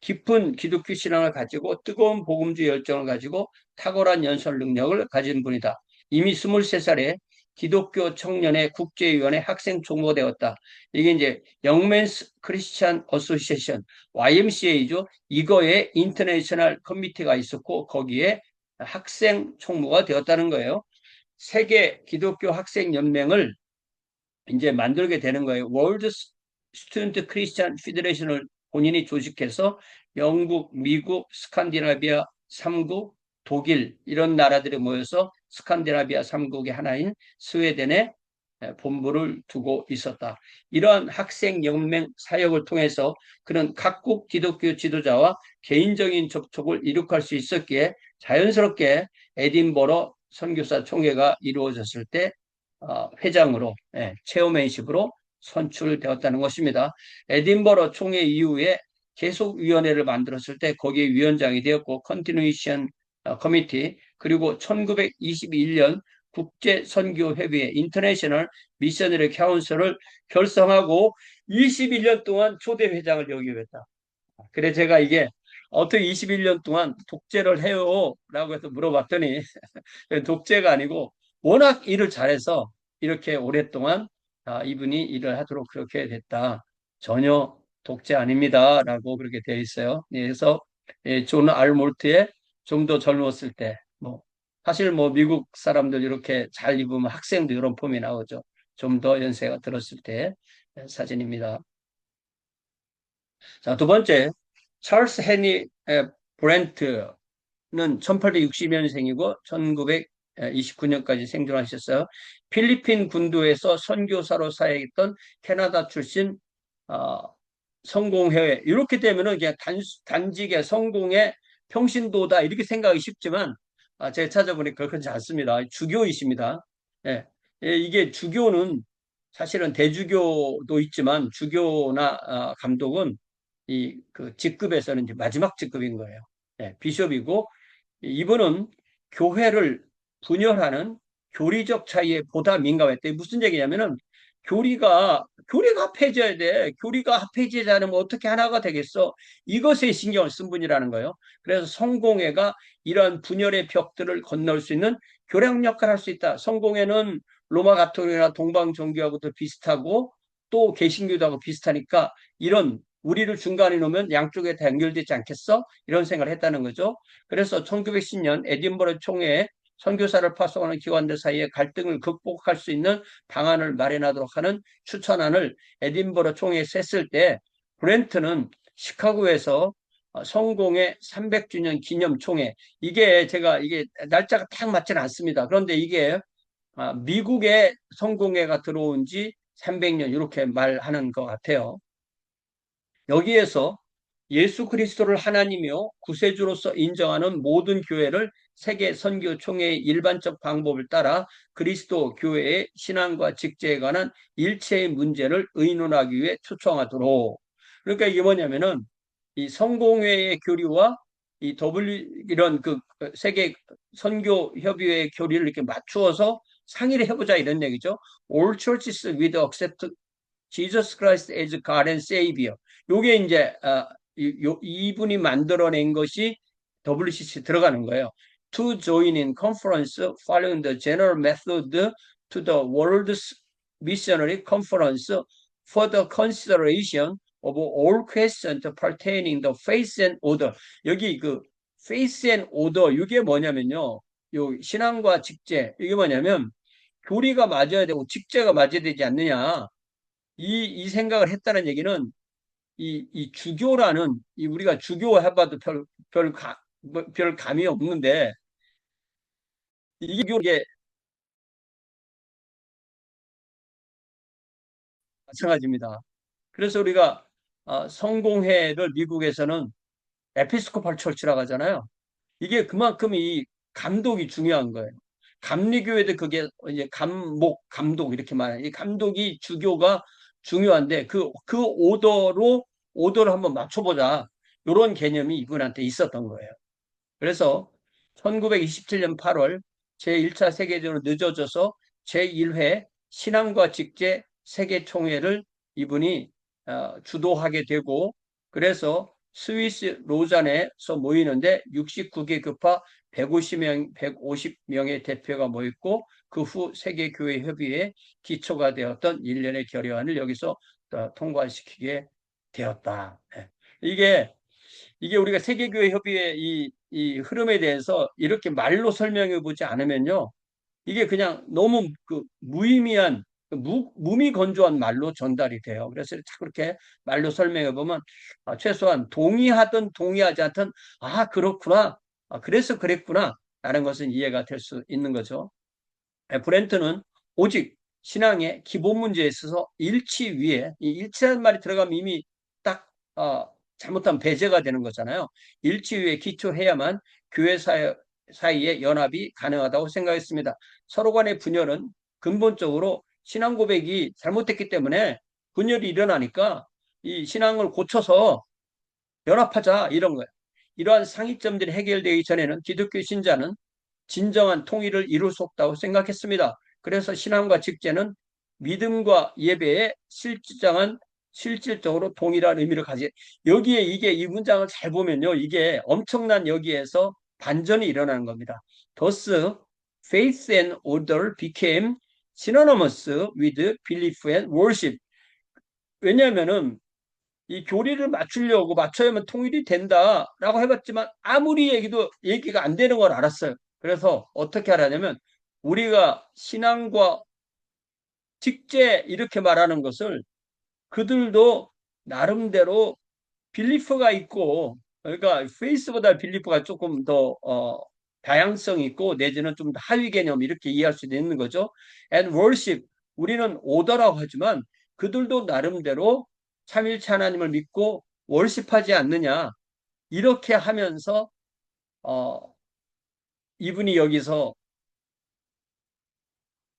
A: 깊은 기독교 신앙을 가지고 뜨거운 복음주의 열정을 가지고 탁월한 연설 능력을 가진 분이다. 이미 23살에 기독교 청년의 국제위원회 학생 총무가 되었다. 이게 이제 영맨스 크리스찬 어소시에이션 YMCA죠. 이거에 인터내셔널 커미티가 있었고 거기에 학생 총무가 되었다는 거예요. 세계 기독교 학생 연맹을 이제 만들게 되는 거예요. 월드 스튜던트 크리스찬 피더레이션을 본인이 조직해서 영국, 미국, 스칸디나비아 3국, 독일 이런 나라들이 모여서 스칸디나비아 3국의 하나인 스웨덴에 본부를 두고 있었다. 이러한 학생연맹 사역을 통해서 그런 각국 기독교 지도자와 개인적인 접촉을 이룩할 수 있었기에 자연스럽게 에딘버러 선교사 총회가 이루어졌을 때 회장으로 체어맨십으로 선출되었다는 것입니다. 에딘버러 총회 이후에 계속위원회를 만들었을 때 거기에 위원장이 되었고 컨티뉴이션 커미티 그리고 1921년 국제선교회의회 인터내셔널 미셔너리 카운슬을 결성하고 21년 동안 초대회장을 역임했다. 그래 제가 이게 어떻게 21년 동안 독재를 해요? 라고 해서 물어봤더니 독재가 아니고 워낙 일을 잘해서 이렇게 오랫동안 이분이 일을 하도록 그렇게 됐다. 전혀 독재 아닙니다. 라고 그렇게 되어 있어요. 그래서 존 알몰트의 좀 더 젊었을 때, 사실 미국 사람들 이렇게 잘 입으면 학생도 이런 폼이 나오죠. 좀 더 연세가 들었을 때 사진입니다. 자, 두 번째, 찰스 헤니 브렌트는 1860년생이고 1929년까지 생존하셨어요. 필리핀 군도에서 선교사로 사역했던 캐나다 출신 어, 성공회 이렇게 되면은 그냥 단직의 성공의 평신도다 이렇게 생각하기 쉽지만 제가 찾아보니까 그렇지 않습니다. 주교이십니다. 예, 이게 주교는 사실은 대주교도 있지만 주교나 감독은 이 그 직급에서는 이제 마지막 직급인 거예요. 비숍이고 이분은 교회를 분열하는 교리적 차이에 보다 민감했대. 무슨 얘기냐면은 교리가 합해져야 돼. 교리가 합해지지 않으면 어떻게 하나가 되겠어? 이것에 신경을 쓴 분이라는 거예요. 그래서 성공회가 이러한 분열의 벽들을 건널 수 있는 교량 역할을 할 수 있다. 성공회는 로마 가톨릭이나 동방 종교하고도 비슷하고 또 개신교도하고 비슷하니까 이런 우리를 중간에 놓으면 양쪽에 다 연결되지 않겠어? 이런 생각을 했다는 거죠. 그래서 1910년 에딘버러 총회에 선교사를 파송하는 기관들 사이에 갈등을 극복할 수 있는 방안을 마련하도록 하는 추천안을 에딘버러 총회에 셌을 때 브렌트는 시카고에서 성공의 300주년 기념 총회 이게 날짜가 딱 맞지는 않습니다. 그런데 이게 미국의 성공회가 들어온 지 300년 이렇게 말하는 것 같아요. 여기에서 예수 그리스도를 하나님이요 구세주로서 인정하는 모든 교회를 세계 선교 총회의 일반적 방법을 따라 그리스도 교회의 신앙과 직제에 관한 일체의 문제를 의논하기 위해 초청하도록. 그러니까 이게 뭐냐면은 이 성공회의 교리와 이 이런 그 세계 선교 협의회의 교리를 이렇게 맞추어서 상의를 해보자 이런 얘기죠. All churches with accept Jesus Christ as God and Savior. 요게 이제 이분이 만들어낸 것이 WCC 들어가는 거예요. To join in conference following the general method to the World's Missionary Conference for the consideration of all questions pertaining to faith and order. 여기 그 faith and order 이게 뭐냐면요. 요 신앙과 직제 이게 뭐냐면 교리가 맞아야 되고 직제가 맞아야 되지 않느냐. 이 생각을 했다는 얘기는 이 주교라는 우리가 주교 해봐도 별 감이 없는데 이게 마찬가지입니다. 그래서 우리가 성공회를 미국에서는 에피스코팔 철치라고 하잖아요. 이게 그만큼 이 감독이 중요한 거예요. 감리교회도 그게 이제 감독 이렇게 말해요. 이 감독이 주교가 중요한데 그 오더를 한번 맞춰보자. 이런 개념이 이분한테 있었던 거예요. 그래서 1927년 8월 제1차 세계대전으로 늦어져서 제1회 신앙과 직제 세계총회를 이분이 주도하게 되고 그래서 스위스 로잔에서 모이는데 69개 교파 150명의 대표가 모였고 그 후 세계교회협의회 기초가 되었던 일련의 결의안을 여기서 통과시키게 되었다. 이게 우리가 세계교회 협의회 이 흐름에 대해서 이렇게 말로 설명해 보지 않으면요. 이게 그냥 너무 그 무의미한 무미건조한 말로 전달이 돼요. 그래서 그렇게 말로 설명해 보면 최소한 동의하든 동의하지 않든 그렇구나. 그래서 그랬구나. 라는 것은 이해가 될 수 있는 거죠. 브렌트는 오직 신앙의 기본 문제에 있어서 일치 위에 이 일치라는 말이 들어가면 이미 딱 잘못하면 배제가 되는 거잖아요. 일치 위에 기초해야만 교회 사이의 연합이 가능하다고 생각했습니다. 서로 간의 분열은 근본적으로 신앙 고백이 잘못됐기 때문에 분열이 일어나니까 이 신앙을 고쳐서 연합하자 이런 거예요. 이러한 상이점들이 해결되기 전에는 기독교 신자는 진정한 통일을 이룰 수 없다고 생각했습니다. 그래서 신앙과 직제는 믿음과 예배의 실질적으로 동일한 의미를 가지. 여기에 이게 이 문장을 잘 보면요, 이게 엄청난 여기에서 반전이 일어나는 겁니다. Thus, faith and order became synonymous with belief and worship. 왜냐하면은 이 교리를 맞추려고 맞춰야만 통일이 된다라고 해봤지만 아무리 얘기가 안 되는 걸 알았어요. 그래서 어떻게 하라냐면 우리가 신앙과 직제 이렇게 말하는 것을 그들도 나름대로 빌리프가 있고 그러니까 페이스보다 빌리프가 조금 더 다양성 있고 내지는 좀 하위 개념 이렇게 이해할 수도 있는 거죠. And worship 우리는 오더라고 하지만 그들도 나름대로 삼일체 하나님을 믿고 월십하지 않느냐 이렇게 하면서 어, 이분이 여기서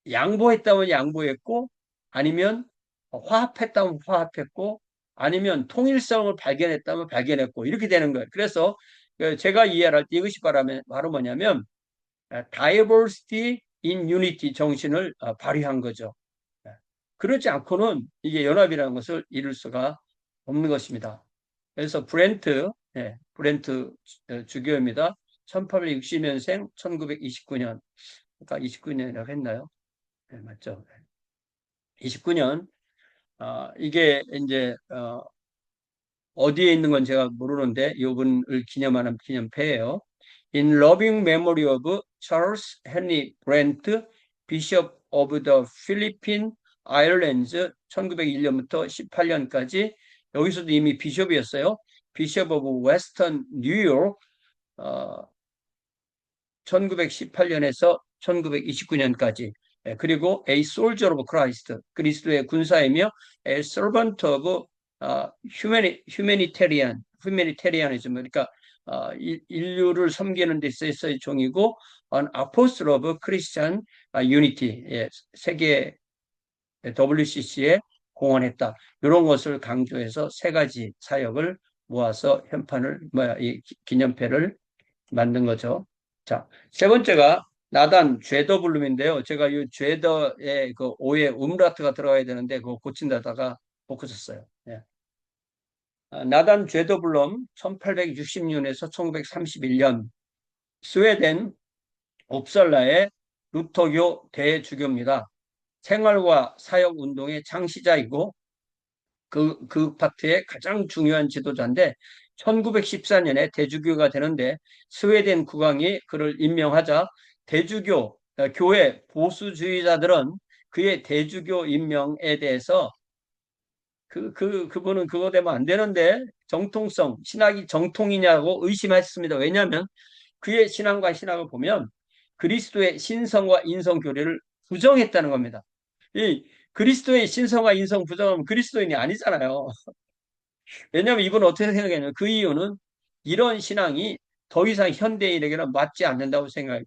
A: 양보했다면 양보했고 아니면 화합했다면 화합했고 아니면 통일성을 발견했다면 발견했고 이렇게 되는 거예요. 그래서 제가 이해할 때 이것이 바로 뭐냐면 diversity in unity 정신을 발휘한 거죠. 그렇지 않고는 이게 연합이라는 것을 이룰 수가 없는 것입니다. 그래서 브렌트 주교입니다. 1860년생 1929년 그러니까 29년이라고 했나요? 네, 맞죠. 29년 이게 이제 어디에 있는 건 제가 모르는데 이분을 기념하는 기념패예요. In loving memory of Charles Henry Brent, Bishop of the Philippine Islands 1901년부터 18년까지 여기서도 이미 비숍이었어요. Bishop of Western New York 1918년에서 1929년까지 그리고 A Soldier of Christ 그리스도의 군사이며 A Servant of Humanitarianism 그러니까 인류를 섬기는 데 있어서의 종이고 An Apostle of Christian Unity 세계 WCC에 공헌했다. 이런 것을 강조해서 세 가지 사역을 모아서 이 기념패를 만든 거죠. 자, 세 번째가 나단 죄더블룸인데요. 제가 이 죄더의 그 오에 음라트가 들어가야 되는데 그거 고친다다가 못 고쳤어요. 예. 나단 죄더블룸 1860년에서 1931년 스웨덴 옵살라의 루터교 대주교입니다. 생활과 사역 운동의 창시자이고 그 파트의 가장 중요한 지도자인데 1914년에 대주교가 되는데 스웨덴 국왕이 그를 임명하자 대주교 교회 보수주의자들은 그의 대주교 임명에 대해서 그분은 그거 되면 안 되는데 신학이 정통이냐고 의심했습니다. 왜냐하면 그의 신앙과 신학을 보면 그리스도의 신성과 인성 교리를 부정했다는 겁니다. 이 그리스도의 신성과 인성 부정하면 그리스도인이 아니잖아요. 왜냐하면 이분은 어떻게 생각했냐면 그 이유는 이런 신앙이 더 이상 현대인에게는 맞지 않는다고 생각해.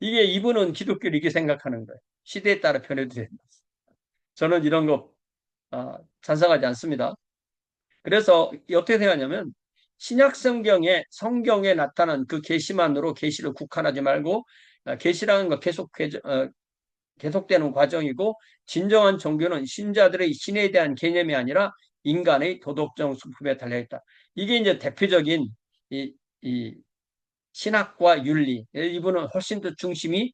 A: 이게 이분은 기독교를 이렇게 생각하는 거예요. 시대에 따라 변해도 된다. 저는 이런 거 찬성하지 않습니다. 그래서 어떻게 생각하냐면 신약 성경에 나타난 그 계시만으로 계시를 국한하지 말고 계시라는 거 계속되는 과정이고 진정한 종교는 신자들의 신에 대한 개념이 아니라 인간의 도덕적 수품에 달려있다. 이게 이제 대표적인 이 신학과 윤리. 이분은 훨씬 더 중심이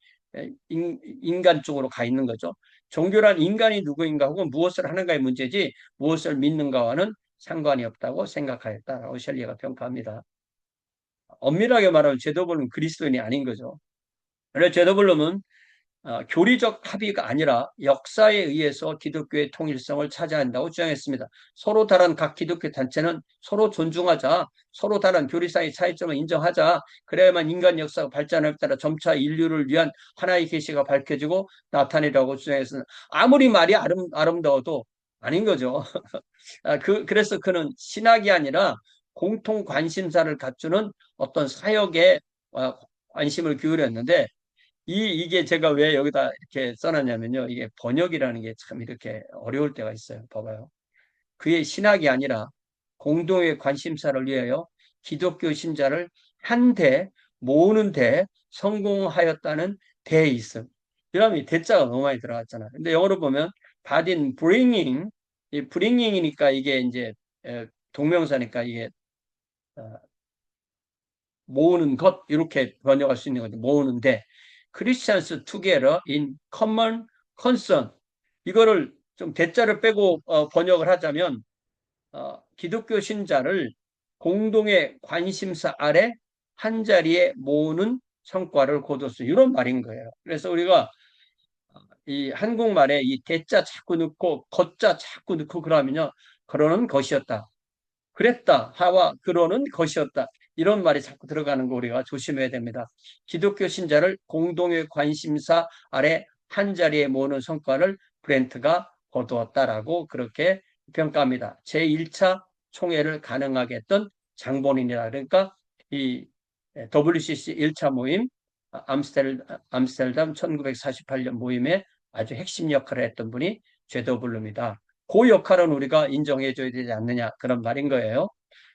A: 인간 쪽으로 가 있는 거죠. 종교란 인간이 누구인가 혹은 무엇을 하는가의 문제지 무엇을 믿는가와는 상관이 없다고 생각하였다라고 셸리가 평가합니다. 엄밀하게 말하면 제도블룸은 그리스도인이 아닌 거죠. 그래서 제도블룸은 교리적 합의가 아니라 역사에 의해서 기독교의 통일성을 차지해야 한다고 주장했습니다. 서로 다른 각 기독교 단체는 서로 존중하자, 서로 다른 교리상의 차이점을 인정하자, 그래야만 인간 역사가 발전에 따라 점차 인류를 위한 하나의 계시가 밝혀지고 나타내라고 주장했습니다. 아무리 말이 아름다워도 아닌 거죠. 그래서 그는 신학이 아니라 공통 관심사를 갖추는 어떤 사역에 관심을 기울였는데, 이게 제가 왜 여기다 이렇게 써놨냐면요. 이게 번역이라는 게 참 이렇게 어려울 때가 있어요. 봐봐요. 그의 신학이 아니라 공동의 관심사를 위하여 기독교 신자를 한데 모으는 데 성공하였다는 데에 있음. 이러면 대자가 너무 많이 들어갔잖아요. 근데 영어로 보면 but in bringing, 이 bringing이니까 이게 이제 동명사니까 이게 어, 모으는 것 이렇게 번역할 수 있는 거죠. 모으는데 Christians together in common concern 이거를 좀 대자를 빼고 번역을 하자면 기독교 신자를 공동의 관심사 아래 한 자리에 모으는 성과를 거뒀어. 이런 말인 거예요. 그래서 우리가 이 한국말에 이 대자 자꾸 넣고 거자 자꾸 넣고 그러면요. 그러는 것이었다. 그랬다. 하와 그러는 것이었다. 이런 말이 자꾸 들어가는 거 우리가 조심해야 됩니다. 기독교 신자를 공동의 관심사 아래 한 자리에 모으는 성과를 브렌트가 거두었다라고 그렇게 평가합니다. 제1차 총회를 가능하게 했던 장본인이라 그러니까 이 WCC 1차 모임 암스테르담 1948년 모임에 아주 핵심 역할을 했던 분이 제더블룸이다. 그 역할은 우리가 인정해줘야 되지 않느냐 그런 말인 거예요.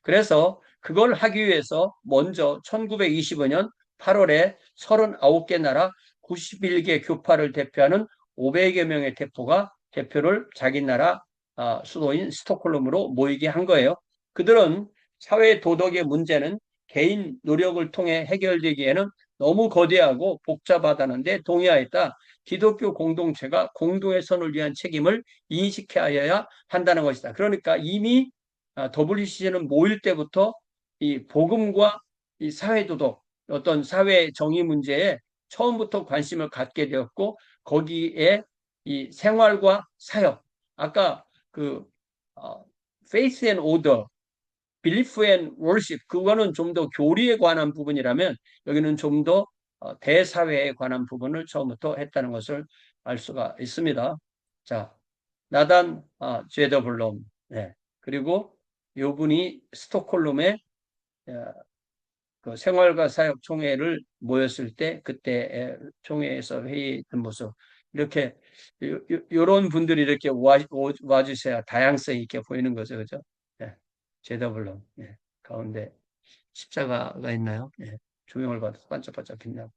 A: 그래서 그걸 하기 위해서 먼저 1925년 8월에 39개 나라 91개 교파를 대표하는 500여 명의 대표를 자기 나라 수도인 스톡홀름으로 모이게 한 거예요. 그들은 사회 도덕의 문제는 개인 노력을 통해 해결되기에는 너무 거대하고 복잡하다는데 동의하였다. 기독교 공동체가 공동의 선을 위한 책임을 인식해야 한다는 것이다. 그러니까 이미 WCC는 모일 때부터 이 복음과 이 사회도덕, 어떤 사회 정의 문제에 처음부터 관심을 갖게 되었고 거기에 이 생활과 사역, 아까 그 faith and order, belief and worship 그거는 좀 더 교리에 관한 부분이라면 여기는 좀 더 대사회에 관한 부분을 처음부터 했다는 것을 알 수가 있습니다. 자, 나단 제더블럼 그리고 요분이 스톡홀름에 그 생활과 사역 총회를 모였을 때 그때 총회에서 회의했던 모습 이렇게 요런 분들이 이렇게 와주셔야 다양성이 있게 보이는 거죠, 그죠? 예, 제더블럼 가운데 십자가가 있나요? 조명을 받아서 반짝반짝 빛나고.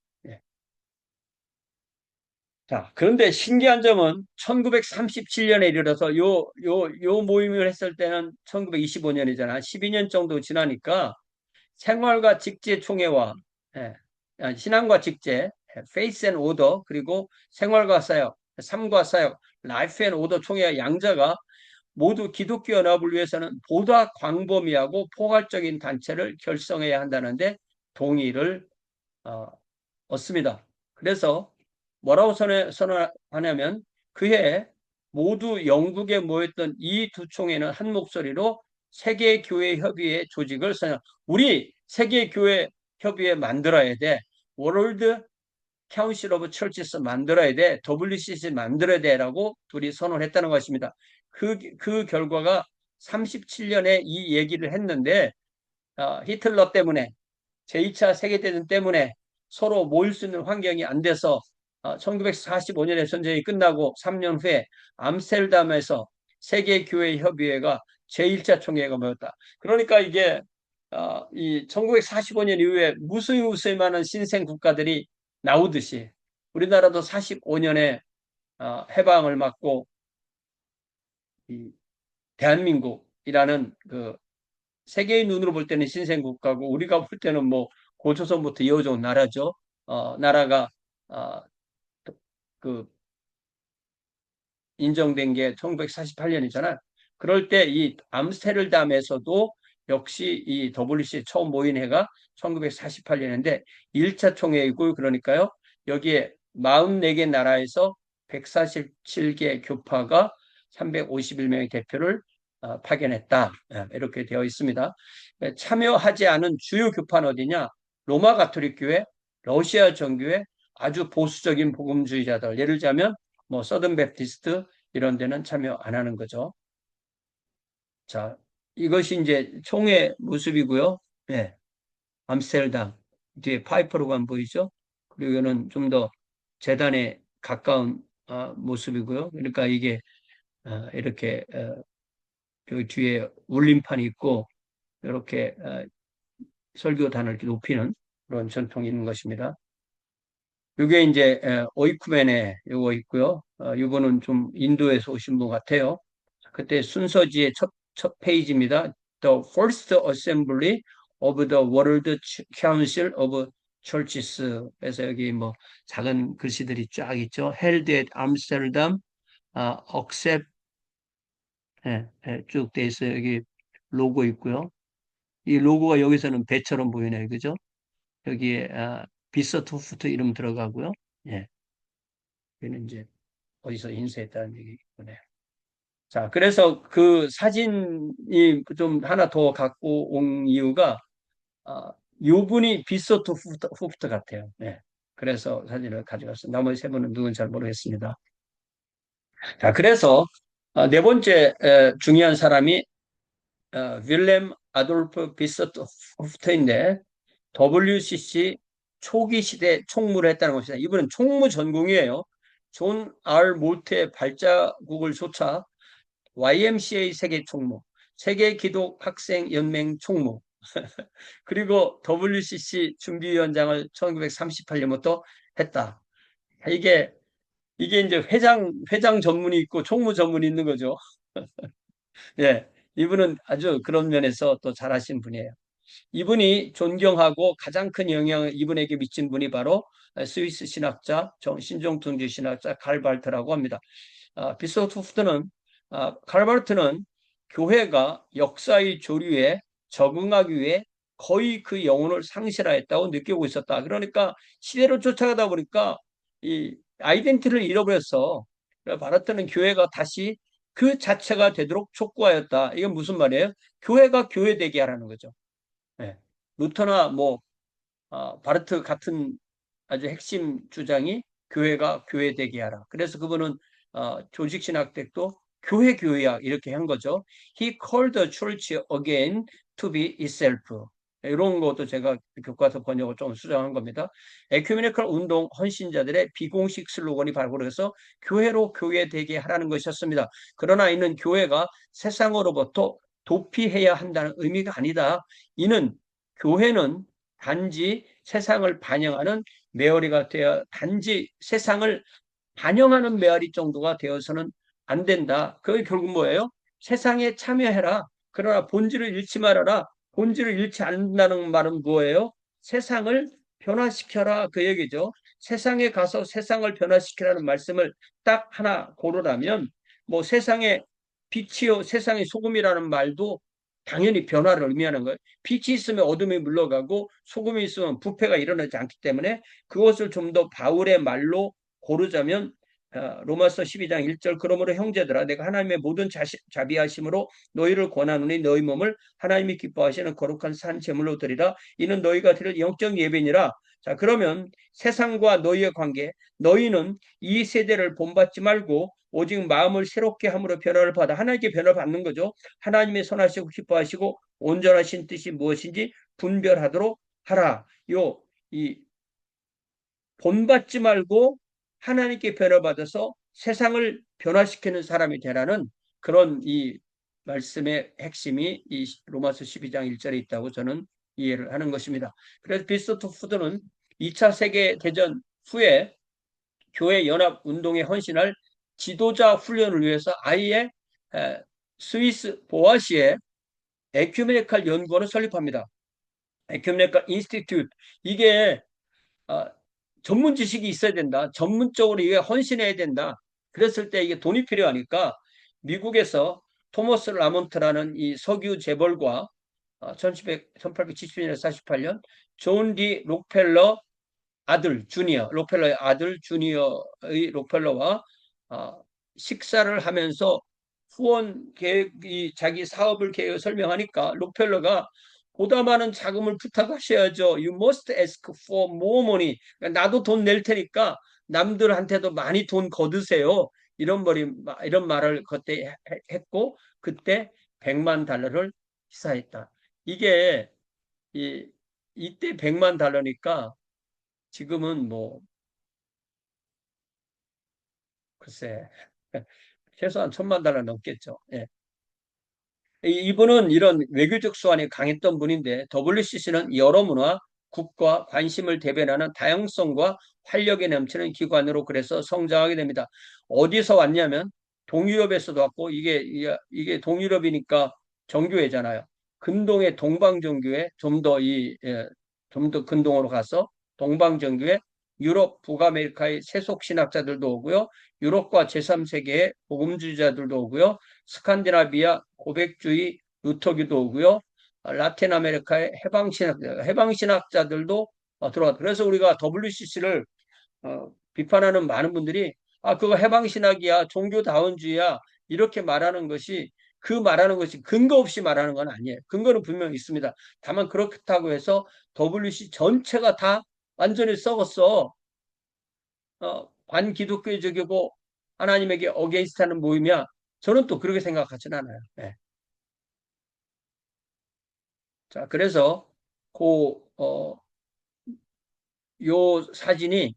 A: 자, 그런데 신기한 점은 1937년에 이르러서 요 모임을 했을 때는 1925년이잖아. 12년 정도 지나니까 생활과 직제 총회와 신앙과 직제, faith and order, 그리고 생활과 사역, 삶과 사역, life and order 총회와 양자가 모두 기독교 연합을 위해서는 보다 광범위하고 포괄적인 단체를 결성해야 한다는데 동의를 얻습니다. 그래서 뭐라고 선언하냐면 그해 모두 영국에 모였던 이 두 총회는 한 목소리로 세계교회협의회 조직을 선언. 우리 세계교회 협의회 만들어야 돼. 월드 카운실 오브 철치스 만들어야 돼. WCC 만들어야 돼라고 둘이 선언했다는 것입니다. 그 결과가 37년에 이 얘기를 했는데 히틀러 때문에 제2차 세계대전 때문에 서로 모일 수 있는 환경이 안 돼서 1945년에 전쟁이 끝나고 3년 후에 암스테르담에서 세계교회협의회가 제1차 총회가 모였다. 그러니까 이게 이 1945년 이후에 무수히 많은 신생 국가들이 나오듯이 우리나라도 45년에 해방을 맞고 이 대한민국이라는 그 세계의 눈으로 볼 때는 신생 국가고 우리가 볼 때는 뭐 고조선부터 이어져 온 나라죠. 나라가 어, 그 인정된 게 1948년이잖아요. 그럴 때 이 암스테르담에서도 역시 이 WC 처음 모인 해가 1948년인데 1차 총회이고 그러니까요. 여기에 44개 나라에서 147개 교파가 351명의 대표를 파견했다. 이렇게 되어 있습니다. 참여하지 않은 주요 교파는 어디냐? 로마 가톨릭 교회, 러시아 정교회, 아주 보수적인 복음주의자들. 예를 들자면 뭐 서든 베프티스트 이런 데는 참여 안 하는 거죠. 자, 이것이 이제 총회 모습이고요. 네, 암스테르담 뒤에 파이프로가 보이죠? 그리고 이거는 좀 더 재단에 가까운 모습이고요. 그러니까 이게 이렇게 여기 뒤에 울림판이 있고 이렇게 설교단을 이렇게 높이는 그런 전통이 있는 것입니다. 이게 이제 오이쿠멘에 요거 있고요. 이거는 좀 인도에서 오신 분 같아요. 그때 순서지의 첫 페이지입니다. The First Assembly of the World Council of Churches. 그래서 여기 뭐 작은 글씨들이 쫙 있죠. Held at Amsterdam, accept 쭉 돼 있어요. 여기 로고 있고요. 이 로고가 여기서는 배처럼 보이네요. 그죠? 여기에 비서투프트 이름 들어가고요. 예. 여기는 이제 어디서 인쇄했다는 얘기군요. 자, 그래서 그 사진이 좀 하나 더 갖고 온 이유가, 요 분이 비서트 후프트 같아요. 네. 그래서 사진을 가져갔습니다. 나머지 세 분은 누군지 잘 모르겠습니다. 자, 그래서 네 번째 중요한 사람이 윌렘 아돌프 비서트 후프트인데 WCC 초기 시대 총무를 했다는 것이다. 이분은 총무 전공이에요. 존 R 몰트의 발자국을 쫓아 YMCA 세계 총무, 세계 기독 학생 연맹 총무, 그리고 WCC 준비위원장을 1938년부터 했다. 이게 이제 회장 전문이 있고 총무 전문이 있는 거죠. 예. 이분은 아주 그런 면에서 또 잘하신 분이에요. 이분이 존경하고 가장 큰 영향을 이분에게 미친 분이 바로 스위스 신학자, 신종통주 신학자 칼발트라고 합니다. 비스호프트는 칼발트는 교회가 역사의 조류에 적응하기 위해 거의 그 영혼을 상실하였다고 느끼고 있었다. 그러니까 시대를 쫓아가다 보니까 이 아이덴티티를 잃어버렸어. 바르트는 교회가 다시 그 자체가 되도록 촉구하였다. 이건 무슨 말이에요? 교회가 교회되게 하라는 거죠. 네. 루터나 뭐 바르트 같은 아주 핵심 주장이 교회가 교회되게 하라. 그래서 그분은 조직신학책도 교회학 이렇게 한 거죠. He called the church again to be itself. 이런 것도 제가 교과서 번역을 좀 수정한 겁니다. 에큐메니컬 운동 헌신자들의 비공식 슬로건이 바로 그래서 교회로 교회되게 하라는 것이었습니다. 그러나 이는 교회가 세상으로부터 도피해야 한다는 의미가 아니다. 이는 교회는 단지 세상을 반영하는 메아리가 되어 단지 세상을 반영하는 메아리 정도가 되어서는 안 된다. 그게 결국 뭐예요? 세상에 참여해라. 그러나 본질을 잃지 말아라. 본질을 잃지 않는다는 말은 뭐예요? 세상을 변화시켜라. 그 얘기죠. 세상에 가서 세상을 변화시키라는 말씀을 딱 하나 고르라면 뭐 세상에 빛이요 세상의 소금이라는 말도 당연히 변화를 의미하는 거예요. 빛이 있으면 어둠이 물러가고 소금이 있으면 부패가 일어나지 않기 때문에 그것을 좀 더 바울의 말로 고르자면 로마서 12장 1절 그러므로 형제들아 내가 하나님의 모든 자비하심으로 너희를 권하노니 너희 몸을 하나님이 기뻐하시는 거룩한 산 제물로 드리라 이는 너희가 드릴 영적 예배니라. 자, 그러면 세상과 너희의 관계, 너희는 이 세대를 본받지 말고 오직 마음을 새롭게 함으로 변화를 받아 하나님께 변화를 받는 거죠. 하나님의 선하시고 기뻐하시고 온전하신 뜻이 무엇인지 분별하도록 하라. 이 본받지 말고 하나님께 변화받아서 세상을 변화시키는 사람이 되라는 그런 이 말씀의 핵심이 이 로마서 12장 1절에 있다고 저는 이해를 하는 것입니다. 그래서 비스토트 푸드는 2차 세계대전 후에 교회 연합 운동에 헌신할 지도자 훈련을 위해서 아예 스위스 보아시에 에큐메니칼 연구원을 설립합니다. 에큐메니칼 인스티튜트 이게 전문 지식이 있어야 된다. 전문적으로 이게 헌신해야 된다. 그랬을 때 이게 돈이 필요하니까 미국에서 토머스 라몬트라는 이 석유 재벌과 1870년에서 48년 존 디 록펠러 아들 주니어, 록펠러의 아들 주니어의 록펠러와 어, 식사를 하면서 후원 계획이 자기 사업을 계획을 설명하니까 록펠러가 보다 많은 자금을 부탁하셔야죠. You must ask for more money. 그러니까 나도 돈 낼 테니까 남들한테도 많이 돈 거두세요. 이런 말을 그때 했고 그때 100만 달러를 시사했다. 이게 이, 이때 100만 달러니까 지금은 뭐 글쎄 최소한 1000만 달러 넘겠죠. 예. 이분은 이런 외교적 수완이 강했던 분인데 WCC는 여러 문화, 국가 관심을 대변하는 다양성과 활력이 넘치는 기관으로 그래서 성장하게 됩니다. 어디서 왔냐면 동유럽에서도 왔고 이게 동유럽이니까 정교회잖아요. 근동의 동방정교회 좀 더 근동으로 가서 동방정교회 유럽 북아메리카의 세속 신학자들도 오고요. 유럽과 제3세계의 복음주의자들도 오고요. 스칸디나비아 고백주의 루터교도 오고요. 라틴 아메리카의 해방신학자들도 들어왔다. 그래서 우리가 WCC를 비판하는 많은 분들이 그거 해방신학이야, 종교다원주의야 이렇게 말하는 것이 그 말하는 것이 근거 없이 말하는 건 아니에요. 근거는 분명히 있습니다. 다만 그렇다고 해서 WCC 전체가 다 완전히 썩었어. 반기독교적이고 하나님에게 어게인스트하는 모임이야. 저는 또 그렇게 생각하진 않아요. 네. 자, 그래서 그, 요 사진이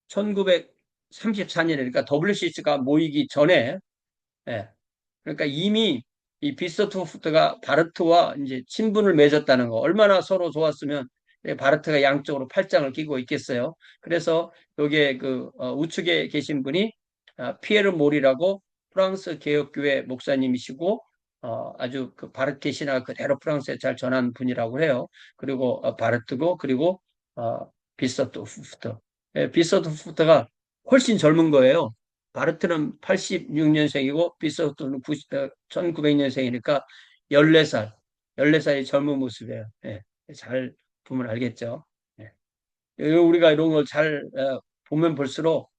A: 1934년에, 그러니까 WCC가 모이기 전에, 예, 그러니까 이미 이 비스트 후프트가 바르트와 이제 친분을 맺었다는 거, 얼마나 서로 좋았으면 바르트가 양쪽으로 팔짱을 끼고 있겠어요. 그래서 여기에 우측에 계신 분이 피에르 모리라고 프랑스 개혁교회 목사님이시고 아주 그 바르트 신학 그대로 프랑스에 잘 전한 분이라고 해요. 그리고 바르트고 그리고 비스트 후프트. 비스트 후프트가 훨씬 젊은 거예요. 바르트는 86년생이고 비스트는 1900년생이니까 14살, 14살의 젊은 모습이에요. 예, 잘 보면 알겠죠. 예. 우리가 이런 걸 잘 보면 볼수록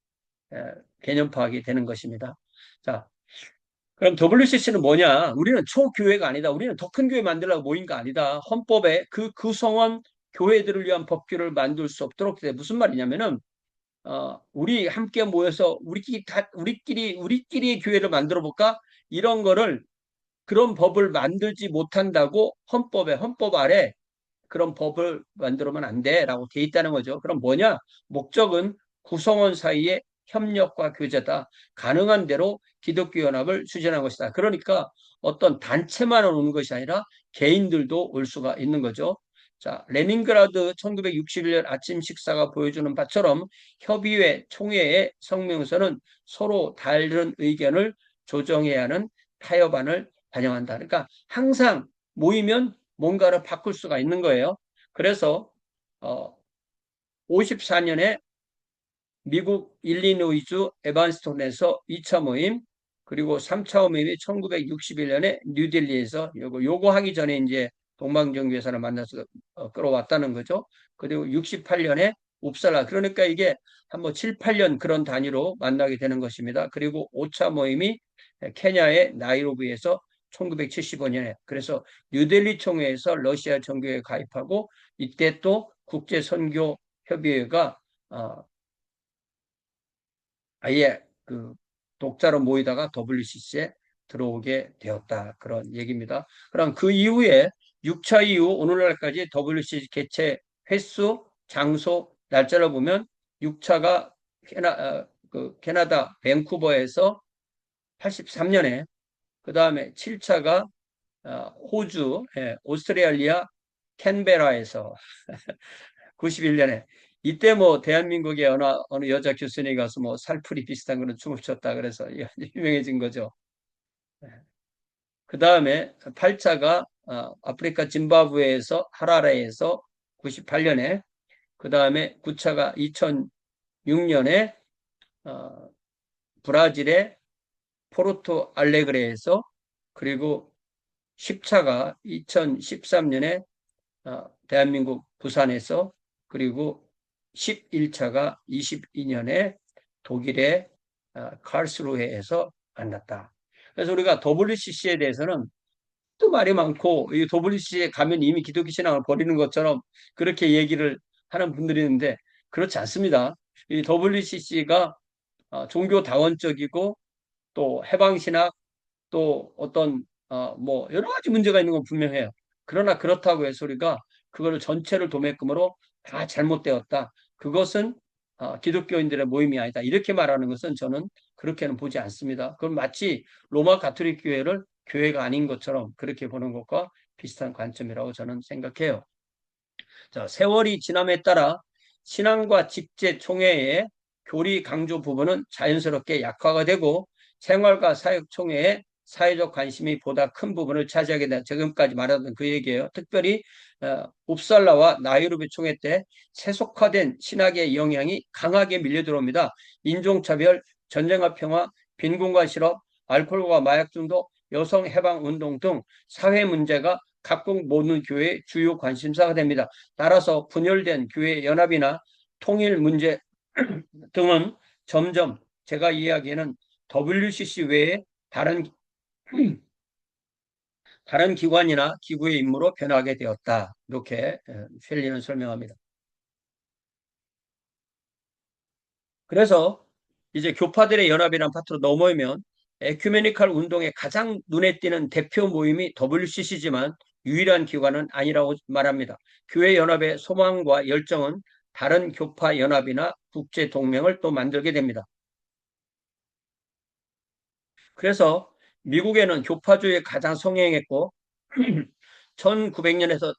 A: 개념 파악이 되는 것입니다. 자, 그럼 WCC는 뭐냐? 우리는 초교회가 아니다. 우리는 더 큰 교회 만들려고 모인 거 아니다. 헌법에 그 구성원 교회들을 위한 법규를 만들 수 없도록 돼. 무슨 말이냐면은 우리 함께 모여서 우리끼리 교회를 만들어 볼까? 이런 거를 그런 법을 만들지 못한다고 헌법 아래 그런 법을 만들면 안 돼라고 돼 있다는 거죠. 그럼 뭐냐? 목적은 구성원 사이의 협력과 교제다. 가능한 대로 기독교 연합을 추진하는 것이다. 그러니까 어떤 단체만 오는 것이 아니라 개인들도 올 수가 있는 거죠. 자, 레닌그라드 1961년 아침 식사가 보여주는 바처럼 협의회, 총회의 성명서는 서로 다른 의견을 조정해야 하는 타협안을 반영한다. 그러니까 항상 모이면 뭔가를 바꿀 수가 있는 거예요. 그래서 54년에 미국 일리노이주 에반스톤에서 2차 모임, 그리고 3차 모임이 1961년에 뉴델리에서 요거 하기 전에 이제 동방정교회사를 만나서 끌어왔다는 거죠. 그리고 68년에 웁살라. 그러니까 이게 한 뭐 7, 8년 그런 단위로 만나게 되는 것입니다. 그리고 5차 모임이 케냐의 나이로비에서 1975년에. 그래서 뉴델리 총회에서 러시아 정교회에 가입하고 이때 또 국제선교협의회가 아예 그 독자로 모이다가 WCC에 들어오게 되었다. 그런 얘기입니다. 그럼 그 이후에 6차 이후 오늘날까지 WCC 개최 횟수, 장소, 날짜를 보면 6차가 캐나다 밴쿠버에서 83년에, 그 다음에 7차가 호주, 오스트레일리아 캔베라에서 91년에. 이때 뭐 대한민국의 어느 여자 교수님이 가서 뭐 살풀이 비슷한 거는 춤을 췄다 그래서 유명해진 거죠. 그 다음에 8차가 아프리카 짐바브웨에서 하라레에서 98년에, 그 다음에 9차가 2006년에 브라질의 포르토 알레그레에서, 그리고 10차가 2013년에 대한민국 부산에서, 그리고 11차가 22년에 독일의 칼스루헤에서 만났다. 그래서 우리가 WCC에 대해서는 또 말이 많고, 이 WCC에 가면 이미 기독교 신앙을 버리는 것처럼 그렇게 얘기를 하는 분들이 있는데 그렇지 않습니다. 이 WCC가 종교 다원적이고 또 해방신학 또 어떤 뭐 여러 가지 문제가 있는 건 분명해요. 그러나 그렇다고 해서 우리가 그거를 전체를 도매금으로 다 잘못되었다. 그것은 기독교인들의 모임이 아니다. 이렇게 말하는 것은 저는 그렇게는 보지 않습니다. 그건 마치 로마 가톨릭 교회를 교회가 아닌 것처럼 그렇게 보는 것과 비슷한 관점이라고 저는 생각해요. 자, 세월이 지남에 따라 신앙과 직제 총회의 교리 강조 부분은 자연스럽게 약화가 되고 생활과 사역 총회의 사회적 관심이 보다 큰 부분을 차지하게 된 지금까지 말하던 그 얘기예요. 특별히 옵살라와 나이로비 총회 때 세속화된 신학의 영향이 강하게 밀려 들어옵니다. 인종차별, 전쟁과 평화, 빈곤과 실업, 알코올과 마약 중독, 여성 해방 운동 등 사회 문제가 각국 모든 교회의 주요 관심사가 됩니다. 따라서 분열된 교회 연합이나 통일 문제 등은 점점 제가 이야기하는 WCC 외에 다른 기관이나 기구의 임무로 변하게 되었다. 이렇게 셸리는 설명합니다. 그래서 이제 교파들의 연합이라는 파트로 넘어오면 에큐메니칼 운동의 가장 눈에 띄는 대표 모임이 WCC지만 유일한 기관은 아니라고 말합니다. 교회 연합의 소망과 열정은 다른 교파 연합이나 국제 동맹을 또 만들게 됩니다. 그래서 미국에는 교파주의 가장 성행했고 1900년에서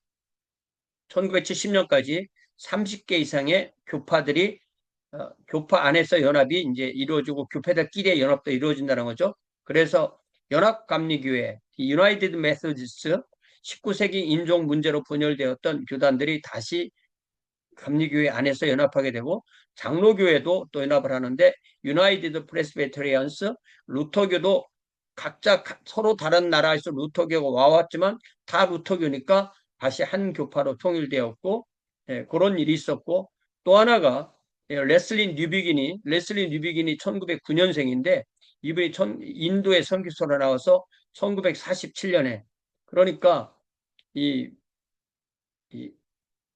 A: 1970년까지 30개 이상의 교파들이 교파 안에서 연합이 이제 이루어지고 교파들끼리의 연합도 이루어진다는 거죠. 그래서 연합감리교회, 유나이티드 메소디스트 19세기 인종 문제로 분열되었던 교단들이 다시 감리교회 안에서 연합하게 되고 장로교회도 또 연합을 하는데 유나이티드 프레스비테리안스, 루터교도 각자 서로 다른 나라에서 루터교가 와왔지만 다 루터교니까 다시 한 교파로 통일되었고 그런 일이 있었고 또 하나가 레슬리 뉴비긴이 1909년생인데 이분이 인도의 선교사로 나와서 1947년에 그러니까 이, 이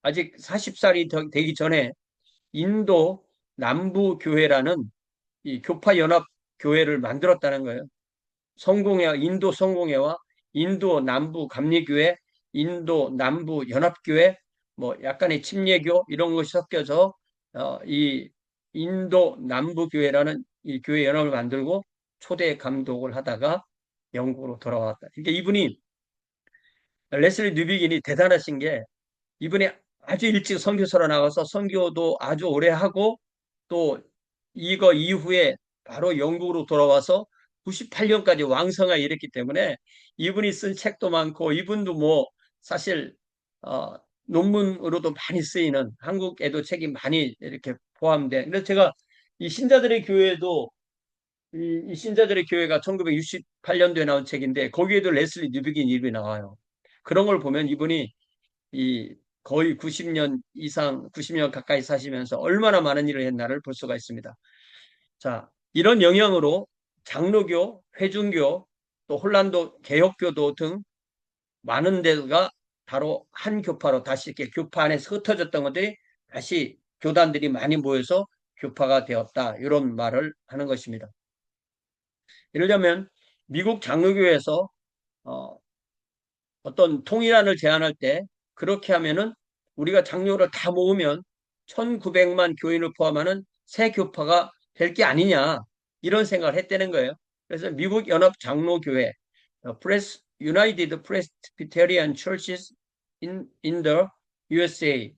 A: 아직 40살이 되기 전에 인도 남부 교회라는 이 교파 연합 교회를 만들었다는 거예요. 인도 성공회와 인도 남부 감리교회, 인도 남부 연합교회, 뭐 약간의 침례교 이런 것이 섞여서 이 인도 남부 교회라는 이 교회 연합을 만들고 초대 감독을 하다가 영국으로 돌아왔다. 그러니까 이분이 레슬리 뉴비긴이 대단하신 게 이분이 아주 일찍 선교사로 나가서 선교도 아주 오래 하고 또 이거 이후에 바로 영국으로 돌아와서 98년까지 왕성하게 일했기 때문에 이분이 쓴 책도 많고 이분도 뭐 사실 논문으로도 많이 쓰이는 한국에도 책이 많이 이렇게 포함된 그래서 제가 이 신자들의 교회도 이 신자들의 교회가 1968년도에 나온 책인데 거기에도 레슬리 뉴비긴 이름이 나와요. 그런 걸 보면 이분이 이 거의 90년 이상, 90년 가까이 사시면서 얼마나 많은 일을 했나를 볼 수가 있습니다. 자, 이런 영향으로 장로교, 회중교, 또 홀란도 개혁교도 등 많은 데가 바로 한 교파로 다시 이렇게 교파 안에서 흩어졌던 것들이 다시 교단들이 많이 모여서 교파가 되었다. 이런 말을 하는 것입니다. 예를 들면 미국 장로교에서 어, 어떤 통일안을 제안할 때 그렇게 하면은 우리가 장로를 다 모으면 1900만 교인을 포함하는 새 교파가 될 게 아니냐 이런 생각을 했다는 거예요. 그래서 미국 연합 장로교회 United Presbyterian Churches in the USA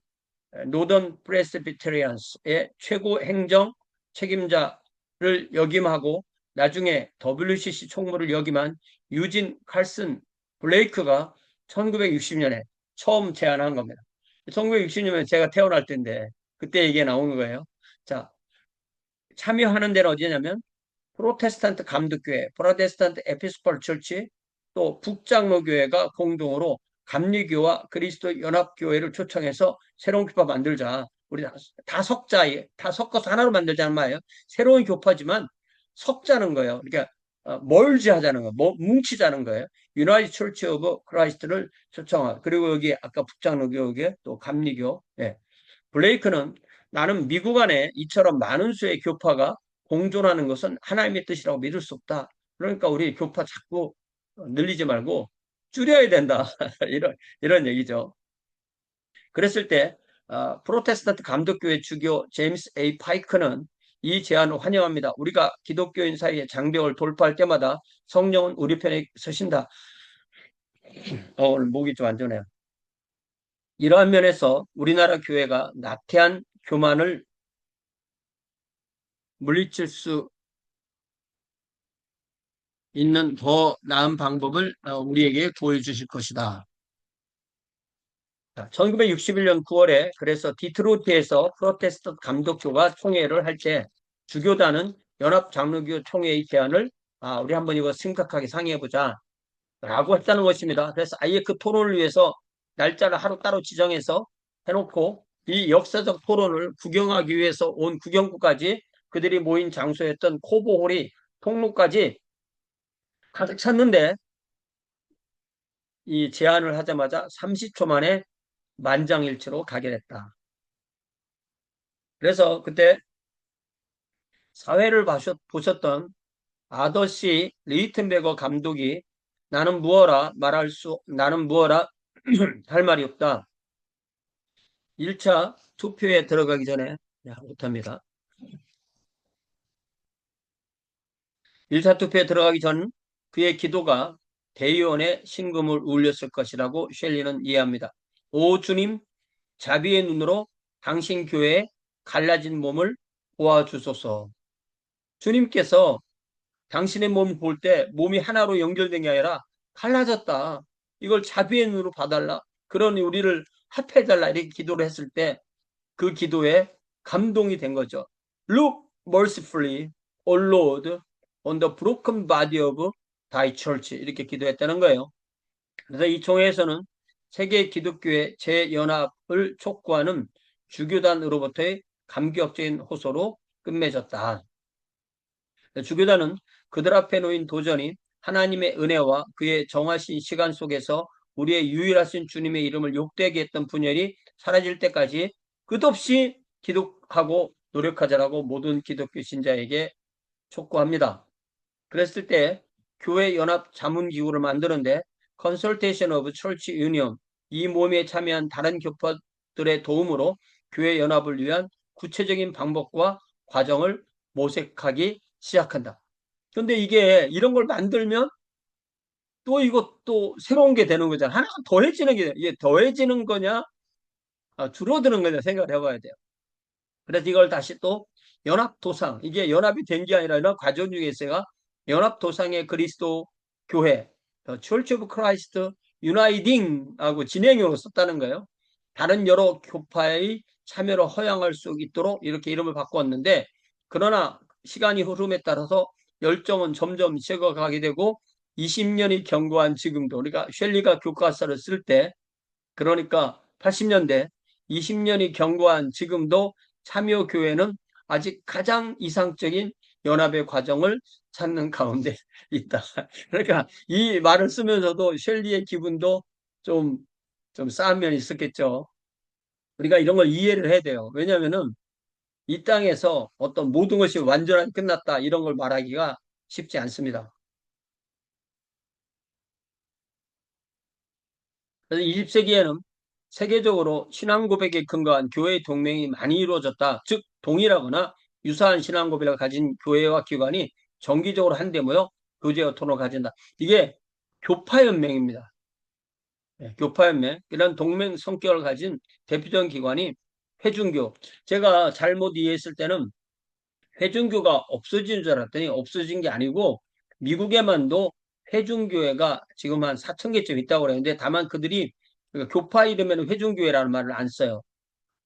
A: Northern Presbyterians의 최고 행정 책임자를 역임하고 나중에 WCC 총무를 역임한 유진 칼슨 블레이크가 1960년에 처음 제안한 겁니다. 1960년에 제가 태어날 때인데 그때 얘기가 나오는 거예요. 자, 참여하는 데는 어디냐면 프로테스탄트 감독교회, 프로테스탄트 에피스콜 철치, 또 북장로교회가 공동으로 감리교와 그리스도 연합교회를 초청해서 새로운 교파 만들자. 우리 다 석자, 다 섞어서 하나로 만들자는 말이에요. 새로운 교파지만 섞자는 거예요. 그러니까 멀지 하자는 거예요. 뭉치자는 거예요. 유나이티드 처치 오브 크라이스트를 초청하. 그리고 여기 아까 북장로교계 또 감리교. 예. 블레이크는 나는 미국 안에 이처럼 많은 수의 교파가 공존하는 것은 하나님의 뜻이라고 믿을 수 없다. 그러니까 우리 교파 자꾸 늘리지 말고 줄여야 된다. 이런 얘기죠. 그랬을 때 프로테스탄트 감독교회 주교 제임스 A. 파이크는 이 제안을 환영합니다. 우리가 기독교인 사이의 장벽을 돌파할 때마다 성령은 우리 편에 서신다. 오늘 목이 좀 안 좋네요. 이러한 면에서 우리나라 교회가 나태한 교만을 물리칠 수 있는 더 나은 방법을 우리에게 보여주실 것이다. 1961년 9월에 그래서 디트로이트에서 프로테스턴트 감독교가 총회를 할 때 주교단은 연합장로교 총회의 제안을 우리 한번 이거 심각하게 상의해보자 라고 했다는 것입니다. 그래서 아예 그 토론을 위해서 날짜를 하루 따로 지정해서 해놓고 이 역사적 토론을 구경하기 위해서 온 구경구까지 그들이 모인 장소였던 코보홀이 통로까지 가득 찼는데 이 제안을 하자마자 30초 만에 만장일치로 가결했다. 그래서 그때 사회를 보셨던 아더시 리히텐베거 감독이 나는 무어라 할 말이 없다. 1차 투표에 들어가기 전에 못합니다. 1차 투표에 들어가기 전 그의 기도가 대의원의 신금을 울렸을 것이라고 셸리는 이해합니다. 오 주님, 자비의 눈으로 당신 교회의 갈라진 몸을 보아주소서. 주님께서 당신의 몸을 볼 때 몸이 하나로 연결된 게 아니라 갈라졌다. 이걸 자비의 눈으로 봐달라. 그러니 우리를 합해달라. 이렇게 기도를 했을 때 그 기도에 감동이 된 거죠. Look mercifully, O Lord, on the broken body of thy church. 이렇게 기도했다는 거예요. 그래서 이 총회에서는 세계 기독교의 재연합을 촉구하는 주교단으로부터의 감격적인 호소로 끝맺었다. 주교단은 그들 앞에 놓인 도전이 하나님의 은혜와 그의 정하신 시간 속에서 우리의 유일하신 주님의 이름을 욕되게 했던 분열이 사라질 때까지 끝없이 기독하고 노력하자라고 모든 기독교 신자에게 촉구합니다. 그랬을 때 교회 연합 자문기구를 만드는데 Consultation of Church Union, 이 모임에 참여한 다른 교파들의 도움으로 교회 연합을 위한 구체적인 방법과 과정을 모색하기 시작한다. 근데 이게 이런 걸 만들면 또 이것도 새로운 게 되는 거잖아. 하나가 더해지는 게, 이게 더해지는 거냐, 줄어드는 거냐 생각을 해봐야 돼요. 그래서 이걸 다시 또 연합도상, 이게 연합이 된 게 아니라 이런 과정 중에 있어가 연합도상의 그리스도 교회, Church of Christ Uniting 하고 진행으로 썼다는 거예요. 다른 여러 교파의 참여를 허용할 수 있도록 이렇게 이름을 바꿨는데, 그러나 시간이 흐름에 따라서 열정은 점점 식어가게 되고 20년이 경과한 지금도, 그러니까 셸리가 교과서를 쓸 때, 그러니까 80년대 20년이 경과한 지금도 참여교회는 아직 가장 이상적인 연합의 과정을 찾는 가운데 있다. 그러니까 이 말을 쓰면서도 셸리의 기분도 좀 싸한 면이 있었겠죠. 우리가 이런 걸 이해를 해야 돼요. 왜냐하면은 이 땅에서 어떤 모든 것이 완전하게 끝났다 이런 걸 말하기가 쉽지 않습니다. 그래서 20세기에는 세계적으로 신앙 고백에 근거한 교회 동맹이 많이 이루어졌다. 즉 동일하거나 유사한 신앙 고백을 가진 교회와 기관이 정기적으로 한데 모여 교제와 토론을 가진다. 이게 교파연맹입니다. 교파연맹. 이런 동맹 성격을 가진 대표적인 기관이 회중교. 제가 잘못 이해했을 때는 회중교가 없어진 줄 알았더니 없어진 게 아니고 미국에만도 회중교회가 지금 한 4천 개쯤 있다고 그러는데 다만 그들이 교파 이름에는 회중교회라는 말을 안 써요.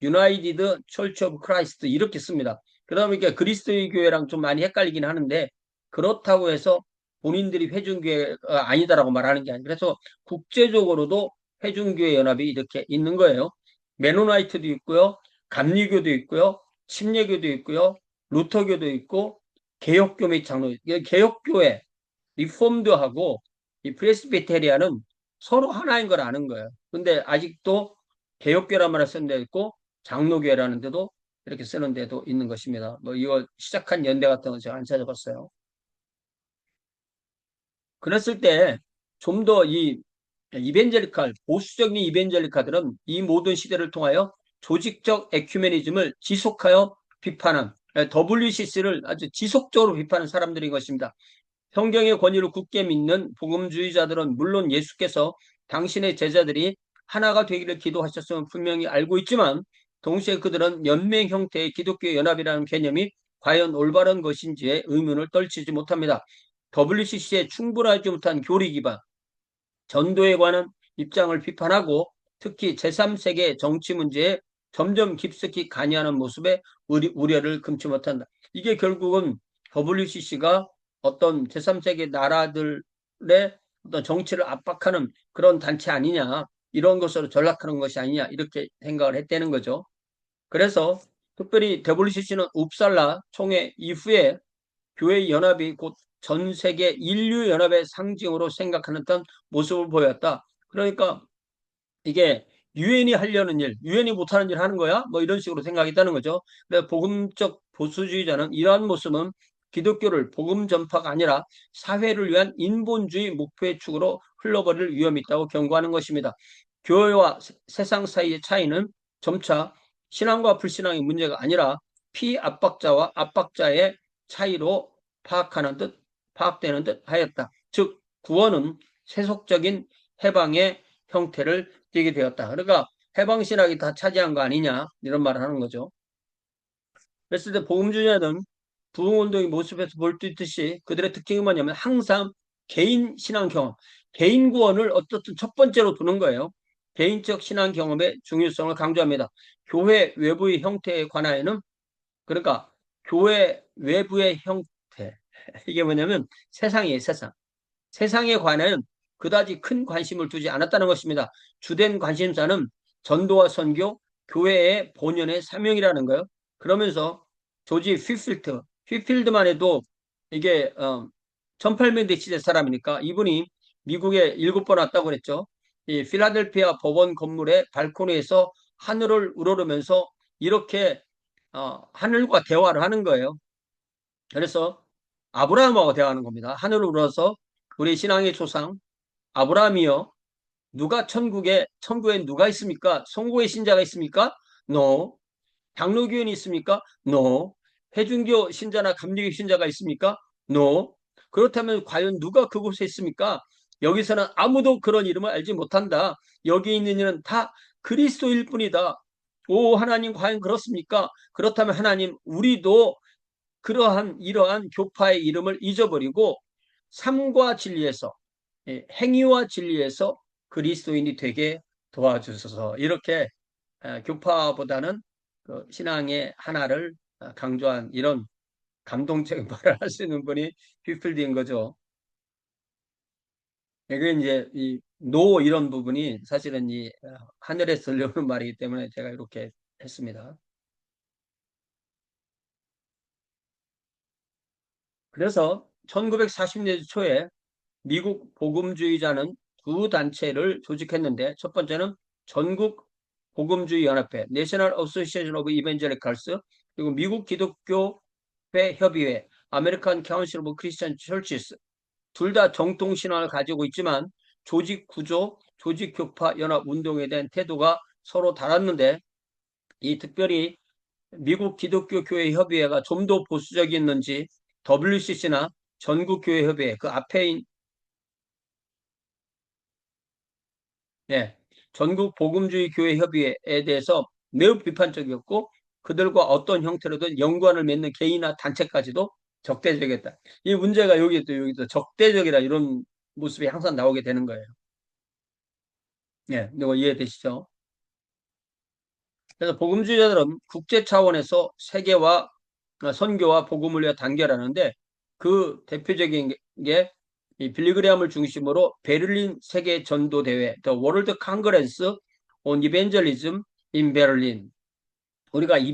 A: 유나이티드 철치 오브 크라이스트 이렇게 씁니다. 그러다 보니까 그리스도의 교회랑 좀 많이 헷갈리긴 하는데 그렇다고 해서 본인들이 회중교회가 아니다라고 말하는 게 아니에요. 그래서 국제적으로도 회중교회 연합이 이렇게 있는 거예요. 메노나이트도 있고요. 감리교도 있고요. 침례교도 있고요. 루터교도 있고 개혁교 및 장로. 개혁교회 리폼드하고 이 프레스비테리아는 서로 하나인 걸 아는 거예요. 근데 아직도 개혁교란 말을 쓰는 데 있고 장로교회라는 데도 이렇게 쓰는 데도 있는 것입니다. 뭐 이거 시작한 연대 같은 거 제가 안 찾아봤어요. 그랬을 때 좀 더 이 이벤젤리칼, 보수적인 이벤젤리카들은 이 모든 시대를 통하여 조직적 에큐메니즘을 지속하여 비판한 WCC를 아주 지속적으로 비판하는 사람들인 것입니다. 성경의 권위를 굳게 믿는 복음주의자들은 물론 예수께서 당신의 제자들이 하나가 되기를 기도하셨음을 분명히 알고 있지만 동시에 그들은 연맹 형태의 기독교 연합이라는 개념이 과연 올바른 것인지에 의문을 떨치지 못합니다. WCC에 충분하지 못한 교리 기반, 전도에 관한 입장을 비판하고 특히 제3세계 정치 문제에 점점 깊숙이 관여하는 모습에 우려를 금치 못한다. 이게 결국은 WCC가 어떤 제3세계 나라들의 어떤 정치를 압박하는 그런 단체 아니냐, 이런 것으로 전락하는 것이 아니냐, 이렇게 생각을 했다는 거죠. 그래서 특별히 WCC는 웁살라 총회 이후에 교회 연합이 곧 전 세계 인류 연합의 상징으로 생각하는 듯한 모습을 보였다. 그러니까 이게 유엔이 하려는 일, 유엔이 못하는 일 하는 거야? 뭐 이런 식으로 생각했다는 거죠. 그래서 복음적 보수주의자는 이러한 모습은 기독교를 복음 전파가 아니라 사회를 위한 인본주의 목표의 축으로 흘러버릴 위험이 있다고 경고하는 것입니다. 교회와 세상 사이의 차이는 점차 신앙과 불신앙의 문제가 아니라 피압박자와 압박자의 차이로 파악되는 듯 하였다. 즉 구원은 세속적인 해방의 형태를 띠게 되었다. 그러니까 해방신학이 다 차지한 거 아니냐 이런 말을 하는 거죠. 그랬을 때 복음주의자는 부흥운동의 모습에서 볼 수 있듯이 그들의 특징이 뭐냐면 항상 개인 신앙 경험, 개인 구원을 어떻든 첫 번째로 두는 거예요. 개인적 신앙 경험의 중요성을 강조합니다. 교회 외부의 형태에 관하여는 그러니까 교회 외부의 형태 이게 뭐냐면 세상이에요, 세상. 세상에 관한 그다지 큰 관심을 두지 않았다는 것입니다. 주된 관심사는 전도와 선교, 교회의 본연의 사명이라는 거예요. 그러면서 조지 휘필드만 해도 이게 1800년대 시대 사람이니까 이분이 미국에 7번 왔다고 그랬죠. 이 필라델피아 법원 건물의 발코니에서 하늘을 우러르면서 이렇게 하늘과 대화를 하는 거예요. 그래서 아브라함하고 대화하는 겁니다. 하늘을 우러서 우리 신앙의 조상 아브라함이요. 누가 천국에 누가 있습니까? 성고의 신자가 있습니까? No. 장로교인이 있습니까? No. 회중교 신자나 감리교 신자가 있습니까? No. 그렇다면 과연 누가 그곳에 있습니까? 여기서는 아무도 그런 이름을 알지 못한다. 여기 있는 이는 다 그리스도일 뿐이다. 오, 하나님 과연 그렇습니까? 그렇다면 하나님, 우리도 이러한 교파의 이름을 잊어버리고 삶과 진리에서 행위와 진리에서 그리스도인이 되게 도와주소서. 이렇게 교파보다는 그 신앙의 하나를 강조한 이런 감동적인 말을 할 수 있는 분이 휘필드인 거죠. 이게 이제 이 노 이런 부분이 사실은 이 하늘에서 들려오는 말이기 때문에 제가 이렇게 했습니다. 그래서 1940년대 초에 미국 복음주의자는 두 단체를 조직했는데 첫 번째는 전국 복음주의 연합회 National Association of Evangelicals 그리고 미국 기독교회 협의회 American Council of Christian Churches 둘 다 정통 신앙을 가지고 있지만 조직 구조, 조직 교파 연합 운동에 대한 태도가 서로 달랐는데 이 특별히 미국 기독교 교회 협의회가 좀 더 보수적이었는지 WCC나 전국교회 협의회 그 앞에 예, 전국 복음주의 교회 협의회에 대해서 매우 비판적이었고 그들과 어떤 형태로든 연관을 맺는 개인이나 단체까지도 적대적이었다. 이 문제가 여기도 적대적이라 이런 모습이 항상 나오게 되는 거예요. 예, 이거 이해되시죠? 그래서 복음주의자들은 국제 차원에서 세계와 선교와 복음을 위해 단결하는데 그 대표적인 게 이 빌리그레함을 중심으로 베를린 세계 전도 대회, The World Congress on Evangelism in Berlin 우리가 이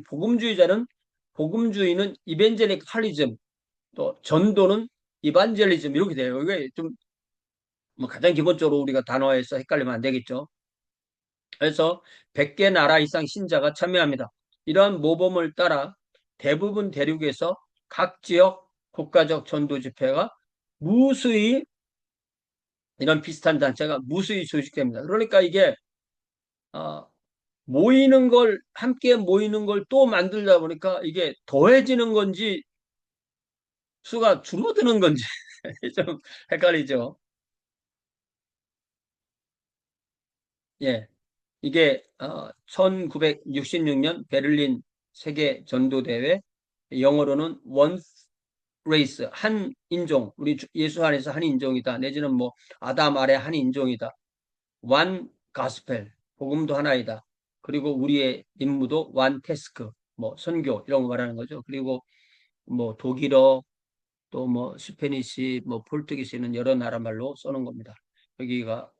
A: 복음주의자는 복음주의는 이벤젤리칼리즘, 또 전도는 이반젤리즘 이렇게 돼요. 이게 좀 뭐 가장 기본적으로 우리가 단어에서 헷갈리면 안 되겠죠. 그래서 100개 나라 이상 신자가 참여합니다. 이러한 모범을 따라 대부분 대륙에서 각 지역 국가적 전도 집회가 무수히 이런 비슷한 단체가 무수히 조직됩니다. 그러니까 이게 어, 모이는 걸 함께 모이는 걸 또 만들다 보니까 이게 더해지는 건지 수가 줄어드는 건지 좀 헷갈리죠. 예. 이게 1966년 베를린 세계 전도 대회 영어로는 원 레이스 한 인종 우리 예수 안에서 한 인종이다 내지는 뭐 아담 아래 한 인종이다 완 가스펠 복음도 하나이다 그리고 우리의 임무도 완 태스크 뭐 선교 이런 거 말하는 거죠. 그리고 뭐 독일어 또 뭐 스페니시 뭐 포르투기스는 여러 나라 말로 써는 겁니다. 여기가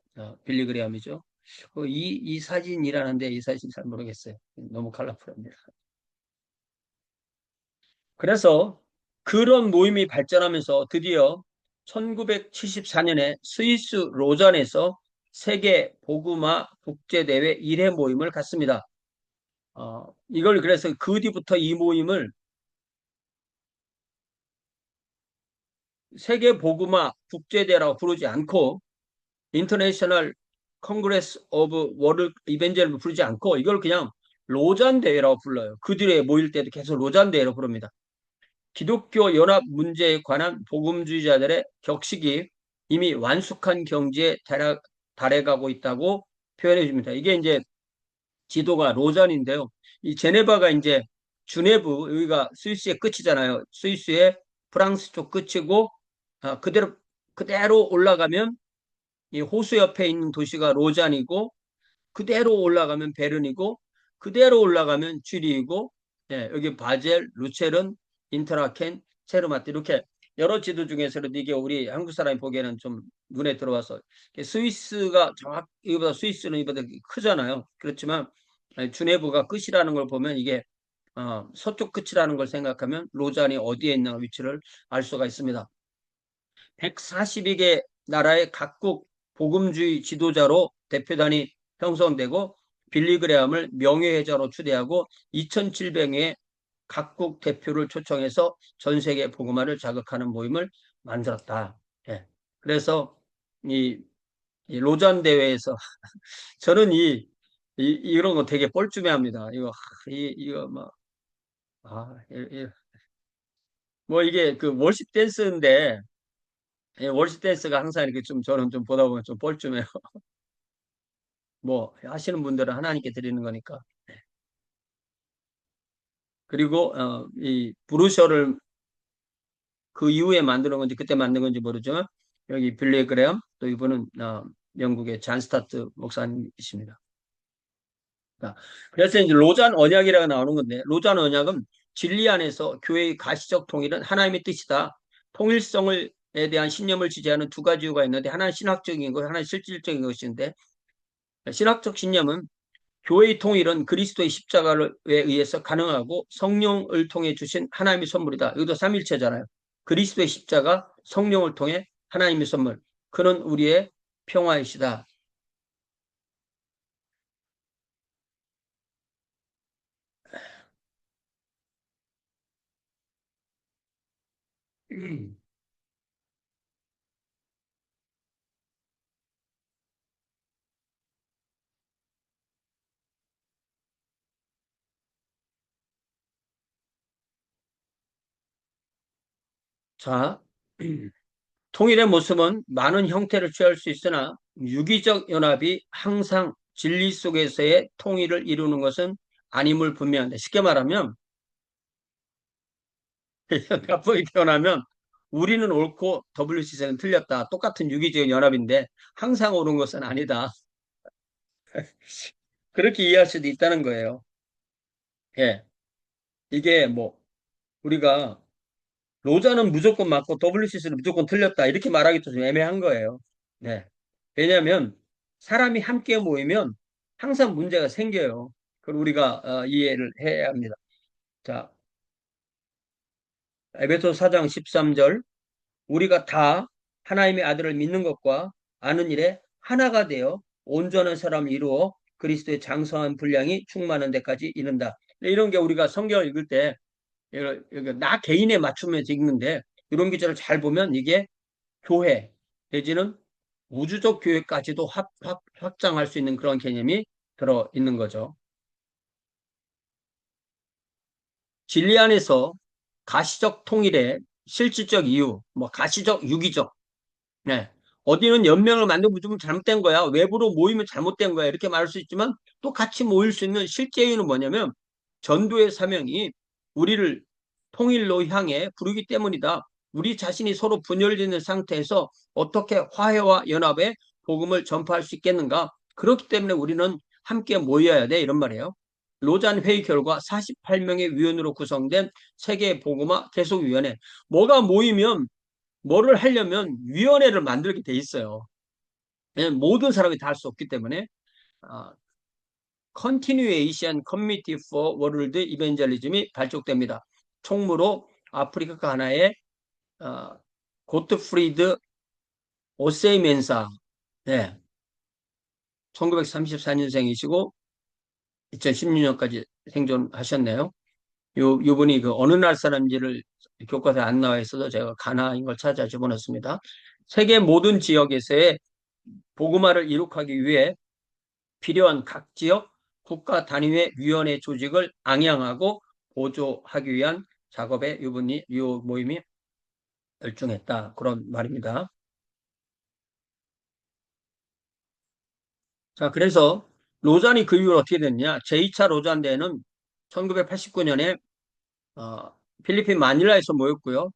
A: 빌리그레암이죠. 이 사진이라는데 이 사진 잘 모르겠어요. 너무 컬러풀합니다. 그래서 그런 모임이 발전하면서 드디어 1974년에 스위스 로잔에서 세계 복음화 국제대회 1회 모임을 갖습니다. 이걸 그래서 그 뒤부터 이 모임을 세계 복음화 국제대회라고 부르지 않고 인터내셔널 컨그레스 오브 월드 이벤젤을 부르지 않고 이걸 그냥 로잔 대회라고 불러요. 그들의 모일 때도 계속 로잔 대회라고 부릅니다. 기독교 연합 문제에 관한 복음주의자들의 격식이 이미 완숙한 경지에 달해가고 있다고 표현해 줍니다. 이게 이제 지도가 로잔인데요. 이 제네바가 이제 주네브 여기가 스위스의 끝이잖아요. 스위스의 프랑스 쪽 끝이고 그대로 올라가면 이 호수 옆에 있는 도시가 로잔이고 그대로 올라가면 베른이고 그대로 올라가면 쥐리히고 예, 여기 바젤, 루체른, 인터라켄, 체르마트 이렇게 여러 지도 중에서도 이게 우리 한국 사람이 보기에는 좀 눈에 들어와서 스위스가 이거보다 스위스는 이보다 크잖아요. 그렇지만 주네브가 끝이라는 걸 보면 이게 서쪽 끝이라는 걸 생각하면 로잔이 어디에 있나 위치를 알 수가 있습니다. 142개 나라의 각국 복음주의 지도자로 대표단이 형성되고 빌리그레암을 명예회자로 추대하고 2,700의 각국 대표를 초청해서 전 세계 복음화를 자극하는 모임을 만들었다. 예. 그래서 이, 이 로잔 대회에서 저는 이런 거 되게 뻘쭘해합니다. 이거 뭐 이게 그 월십 댄스인데 예, 월십 댄스가 항상 이렇게 좀 저는 좀 보다 보면 좀 뻘쭘해요. 뭐 하시는 분들은 하나님께 드리는 거니까. 그리고 이 브루셔를 그 이후에 만드는 건지 그때 만든 건지 모르지만 여기 빌리 그레엄 또 이분은 영국의 잔 스타트 목사님이십니다. 자, 그래서 이제 로잔 언약이라고 나오는 건데 로잔 언약은 진리 안에서 교회의 가시적 통일은 하나님의 뜻이다. 통일성을 에 대한 신념을 지지하는 두 가지 이유가 있는데 하나는 신학적인 것, 하나는 실질적인 것인데 신학적 신념은 교회의 통일은 그리스도의 십자가에 의해서 가능하고 성령을 통해 주신 하나님의 선물이다. 이것도 삼일체잖아요. 그리스도의 십자가, 성령을 통해 하나님의 선물. 그는 우리의 평화이시다. 자, 통일의 모습은 많은 형태를 취할 수 있으나 유기적 연합이 항상 진리 속에서의 통일을 이루는 것은 아님을 분명한데 쉽게 말하면 나쁘게 표현하면 우리는 옳고 WCC는 틀렸다. 똑같은 유기적 연합인데 항상 옳은 것은 아니다. 그렇게 이해할 수도 있다는 거예요. 예. 이게 뭐 우리가 로자는 무조건 맞고 WCC는 무조건 틀렸다. 이렇게 말하기도 좀 애매한 거예요. 네. 왜냐하면 사람이 함께 모이면 항상 문제가 생겨요. 그걸 우리가 이해를 해야 합니다. 자, 에베소 4장 13절 우리가 다 하나님의 아들을 믿는 것과 아는 일에 하나가 되어 온전한 사람을 이루어 그리스도의 장성한 분량이 충만한 데까지 이른다. 이런 게 우리가 성경을 읽을 때 나 개인에 맞추면서 읽는데 이런 기절을 잘 보면 이게 교회 내지는 우주적 교회까지도 확장할 수 있는 그런 개념이 들어 있는 거죠. 진리 안에서 가시적 통일의 실질적 이유, 뭐 가시적, 유기적, 네. 어디는 연맹을 만들고 좀 잘못된 거야. 외부로 모이면 잘못된 거야. 이렇게 말할 수 있지만 또 같이 모일 수 있는 실제 이유는 뭐냐면 전도의 사명이 우리를 통일로 향해 부르기 때문이다. 우리 자신이 서로 분열되는 상태에서 어떻게 화해와 연합의 복음을 전파할 수 있겠는가? 그렇기 때문에 우리는 함께 모여야 돼. 이런 말이에요. 로잔 회의 결과 48명의 위원으로 구성된 세계 복음화 계속위원회. 뭐가 모이면 뭐를 하려면 위원회를 만들게 돼 있어요. 왜냐면 모든 사람이 다 할 수 없기 때문에 어, Continuation Committee for World Evangelism이 발족됩니다. 총무로 아프리카 가나의 고트프리드 오세이멘사, 네, 1934년생이시고 2016년까지 생존하셨네요. 요분이 그 어느 날 사람인지를 교과서에 안 나와 있어서 제가 가나인 걸 찾아 집어넣습니다. 세계 모든 지역에서의 복음화를 이룩하기 위해 필요한 각 지역 국가 단위의 위원회 조직을 앙양하고 보조하기 위한 작업에 이 모임이 열중했다. 그런 말입니다. 자, 그래서 로잔이 그 이후로 어떻게 됐냐? 제2차 로잔 대회는 1989년에 필리핀 마닐라에서 모였고요.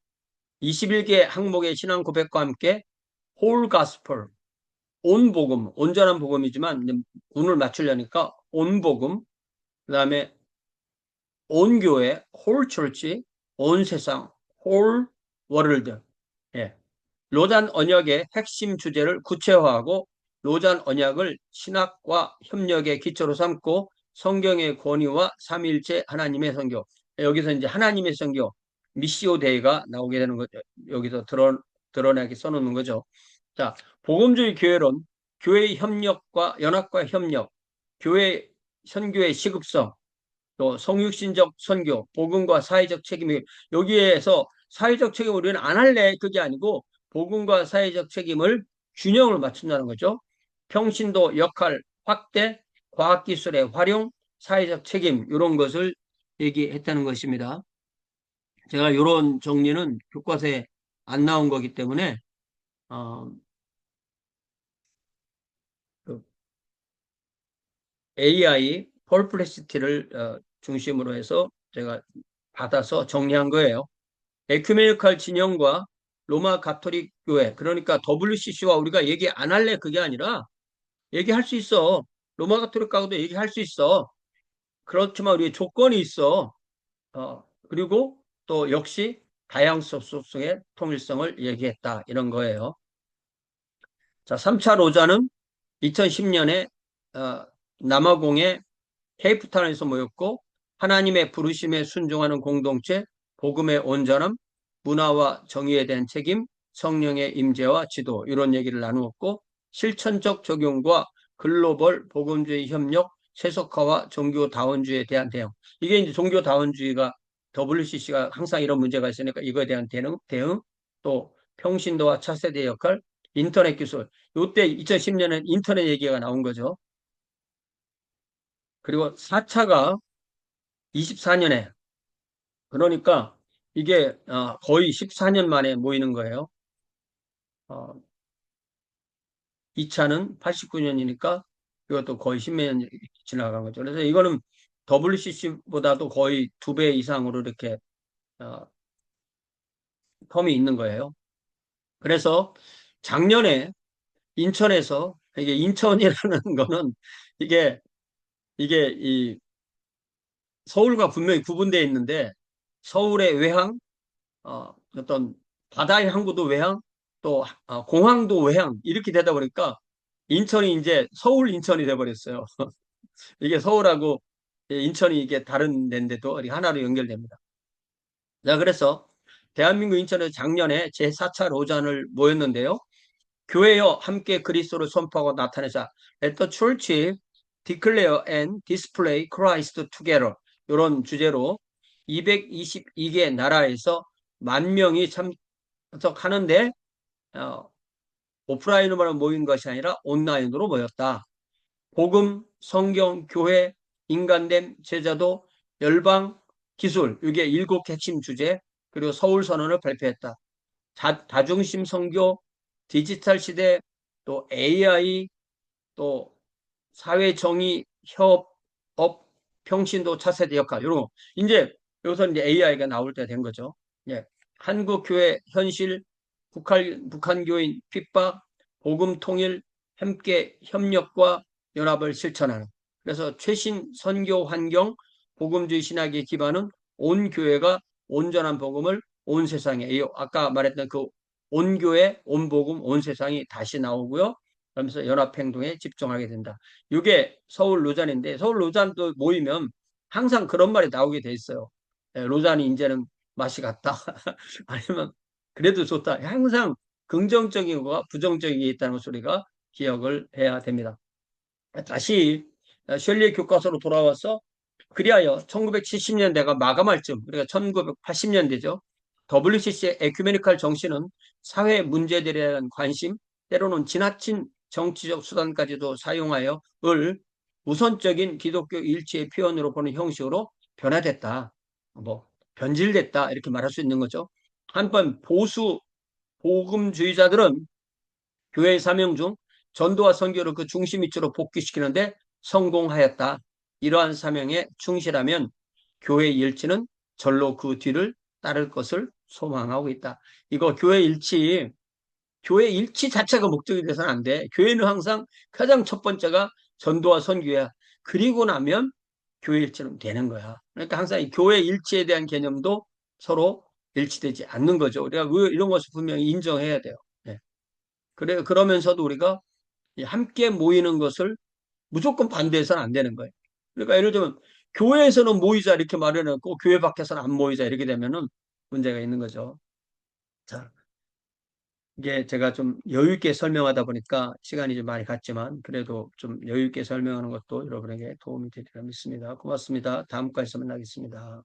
A: 21개 항목의 신앙 고백과 함께 홀 가스펠, 온 복음, 온전한 복음이지만 운을 맞추려니까 온 복음, 그다음에 온 교회, 홀 철치, 온 세상, 홀 월드. 예. 로잔 언약의 핵심 주제를 구체화하고 로잔 언약을 신학과 협력의 기초로 삼고 성경의 권위와 삼위일체 하나님의 선교. 여기서 이제 하나님의 선교, 미시오 데이가 나오게 되는 거죠. 여기서 드러나게 써놓는 거죠. 자, 복음주의 교회론, 교회 협력과 연합과 협력, 교회 선교의 시급성, 또 성육신적 선교, 복음과 사회적 책임이 여기에서 사회적 책임을 우리는 안 할래 그게 아니고 복음과 사회적 책임을 균형을 맞춘다는 거죠. 평신도 역할 확대, 과학기술의 활용, 사회적 책임 이런 것을 얘기했다는 것입니다. 제가 이런 정리는 교과서에 안 나온 거기 때문에 어, 그 AI 펄플레시티를 중심으로 해서 제가 받아서 정리한 거예요. 에큐메니컬 진영과 로마 가톨릭 교회, 그러니까 WCC와 우리가 얘기 안 할래 그게 아니라 얘기할 수 있어. 로마 가톨릭하고도 얘기할 수 있어. 그렇지만 우리 조건이 있어. 그리고 또 역시 다양성 속의 통일성을 얘기했다. 이런 거예요. 자, 3차 로자는 2010년에 남아공의 케이프타운에서 모였고 하나님의 부르심에 순종하는 공동체, 복음의 온전함, 문화와 정의에 대한 책임, 성령의 임재와 지도 이런 얘기를 나누었고 실천적 적용과 글로벌 복음주의 협력, 세속화와 종교다원주의에 대한 대응. 이게 이제 종교다원주의가 WCC가 항상 이런 문제가 있으니까 이거에 대한 대응, 또 평신도와 차세대 역할, 인터넷 기술. 이때 2010년에 인터넷 얘기가 나온 거죠. 그리고 4차가 24년에 그러니까 이게 거의 14년 만에 모이는 거예요. 2차는 89년이니까 이것도 거의 10몇 년 지나간 거죠. 그래서 이거는 WCC보다도 거의 2배 이상으로 이렇게 어, 텀이 있는 거예요. 그래서 작년에 인천에서 이게 인천이라는 거는 이게 이 서울과 분명히 구분되어 있는데 서울의 외항 어떤 바다의 항구도 외항, 또 공항도 외항 이렇게 되다 보니까 인천이 이제 서울 인천이 돼버렸어요. 이게 서울하고 인천이 이게 다른 데인데도 하나로 연결됩니다. 자, 그래서 대한민국 인천에서 작년에 제4차 로잔을 모였는데요. 교회여 함께 그리스도를 선포하고 나타내자. Let the church declare and display Christ together. 이런 주제로 222개 나라에서 10,000명이 참석하는데 오프라인으로 모인 것이 아니라 온라인으로 모였다. 복음, 성경, 교회, 인간됨, 제자도, 열방, 기술, 이게 7개 핵심 주제, 그리고 서울선언을 발표했다. 다중심 선교, 디지털 시대, 또 AI, 또 사회정의, 협업, 평신도 차세대 역할, 이런 거. 이제 여기서 이제 AI가 나올 때 된 거죠. 예. 한국교회 현실, 북한교인 핍박, 복음 통일, 함께 협력과 연합을 실천하는. 그래서 최신 선교 환경, 복음주의 신학의 기반은 온 교회가 온전한 복음을 온 세상에, 아까 말했던 그 온 교회, 온 복음, 온 세상이 다시 나오고요. 그러면서 연합행동에 집중하게 된다. 이게 서울 로잔인데, 서울 로잔도 모이면 항상 그런 말이 나오게 돼 있어요. 로잔이 이제는 맛이 갔다. 아니면 그래도 좋다. 항상 긍정적인 거와 부정적인 게 있다는 소리가 기억을 해야 됩니다. 다시 셜리의 교과서로 돌아와서 그리하여 1970년대가 마감할 쯤, 그러니까 1980년대죠. WCC의 에큐메니칼 정신은 사회 문제들에 대한 관심, 때로는 지나친 정치적 수단까지도 사용하여 을 우선적인 기독교 일치의 표현으로 보는 형식으로 변화됐다. 뭐 변질됐다 이렇게 말할 수 있는 거죠. 한편 보수 복음주의자들은 교회의 사명 중 전도와 선교를 그 중심 위치로 복귀시키는데 성공하였다. 이러한 사명에 충실하면 교회 일치는 절로 그 뒤를 따를 것을 소망하고 있다. 이거 교회 일치 자체가 목적이 돼서는 안 돼. 교회는 항상 가장 첫 번째가 전도와 선교야. 그리고 나면 교회 일치는 되는 거야. 그러니까 항상 이 교회 일치에 대한 개념도 서로 일치되지 않는 거죠. 우리가 이런 것을 분명히 인정해야 돼요. 네. 그러면서도 우리가 함께 모이는 것을 무조건 반대해서는 안 되는 거예요. 그러니까 예를 들면 교회에서는 모이자 이렇게 말해놓고 교회 밖에서는 안 모이자 이렇게 되면은 문제가 있는 거죠. 자, 이게 제가 좀 여유 있게 설명하다 보니까 시간이 좀 많이 갔지만 그래도 좀 여유 있게 설명하는 것도 여러분에게 도움이 되리라 믿습니다. 고맙습니다. 다음 과에서 만나겠습니다.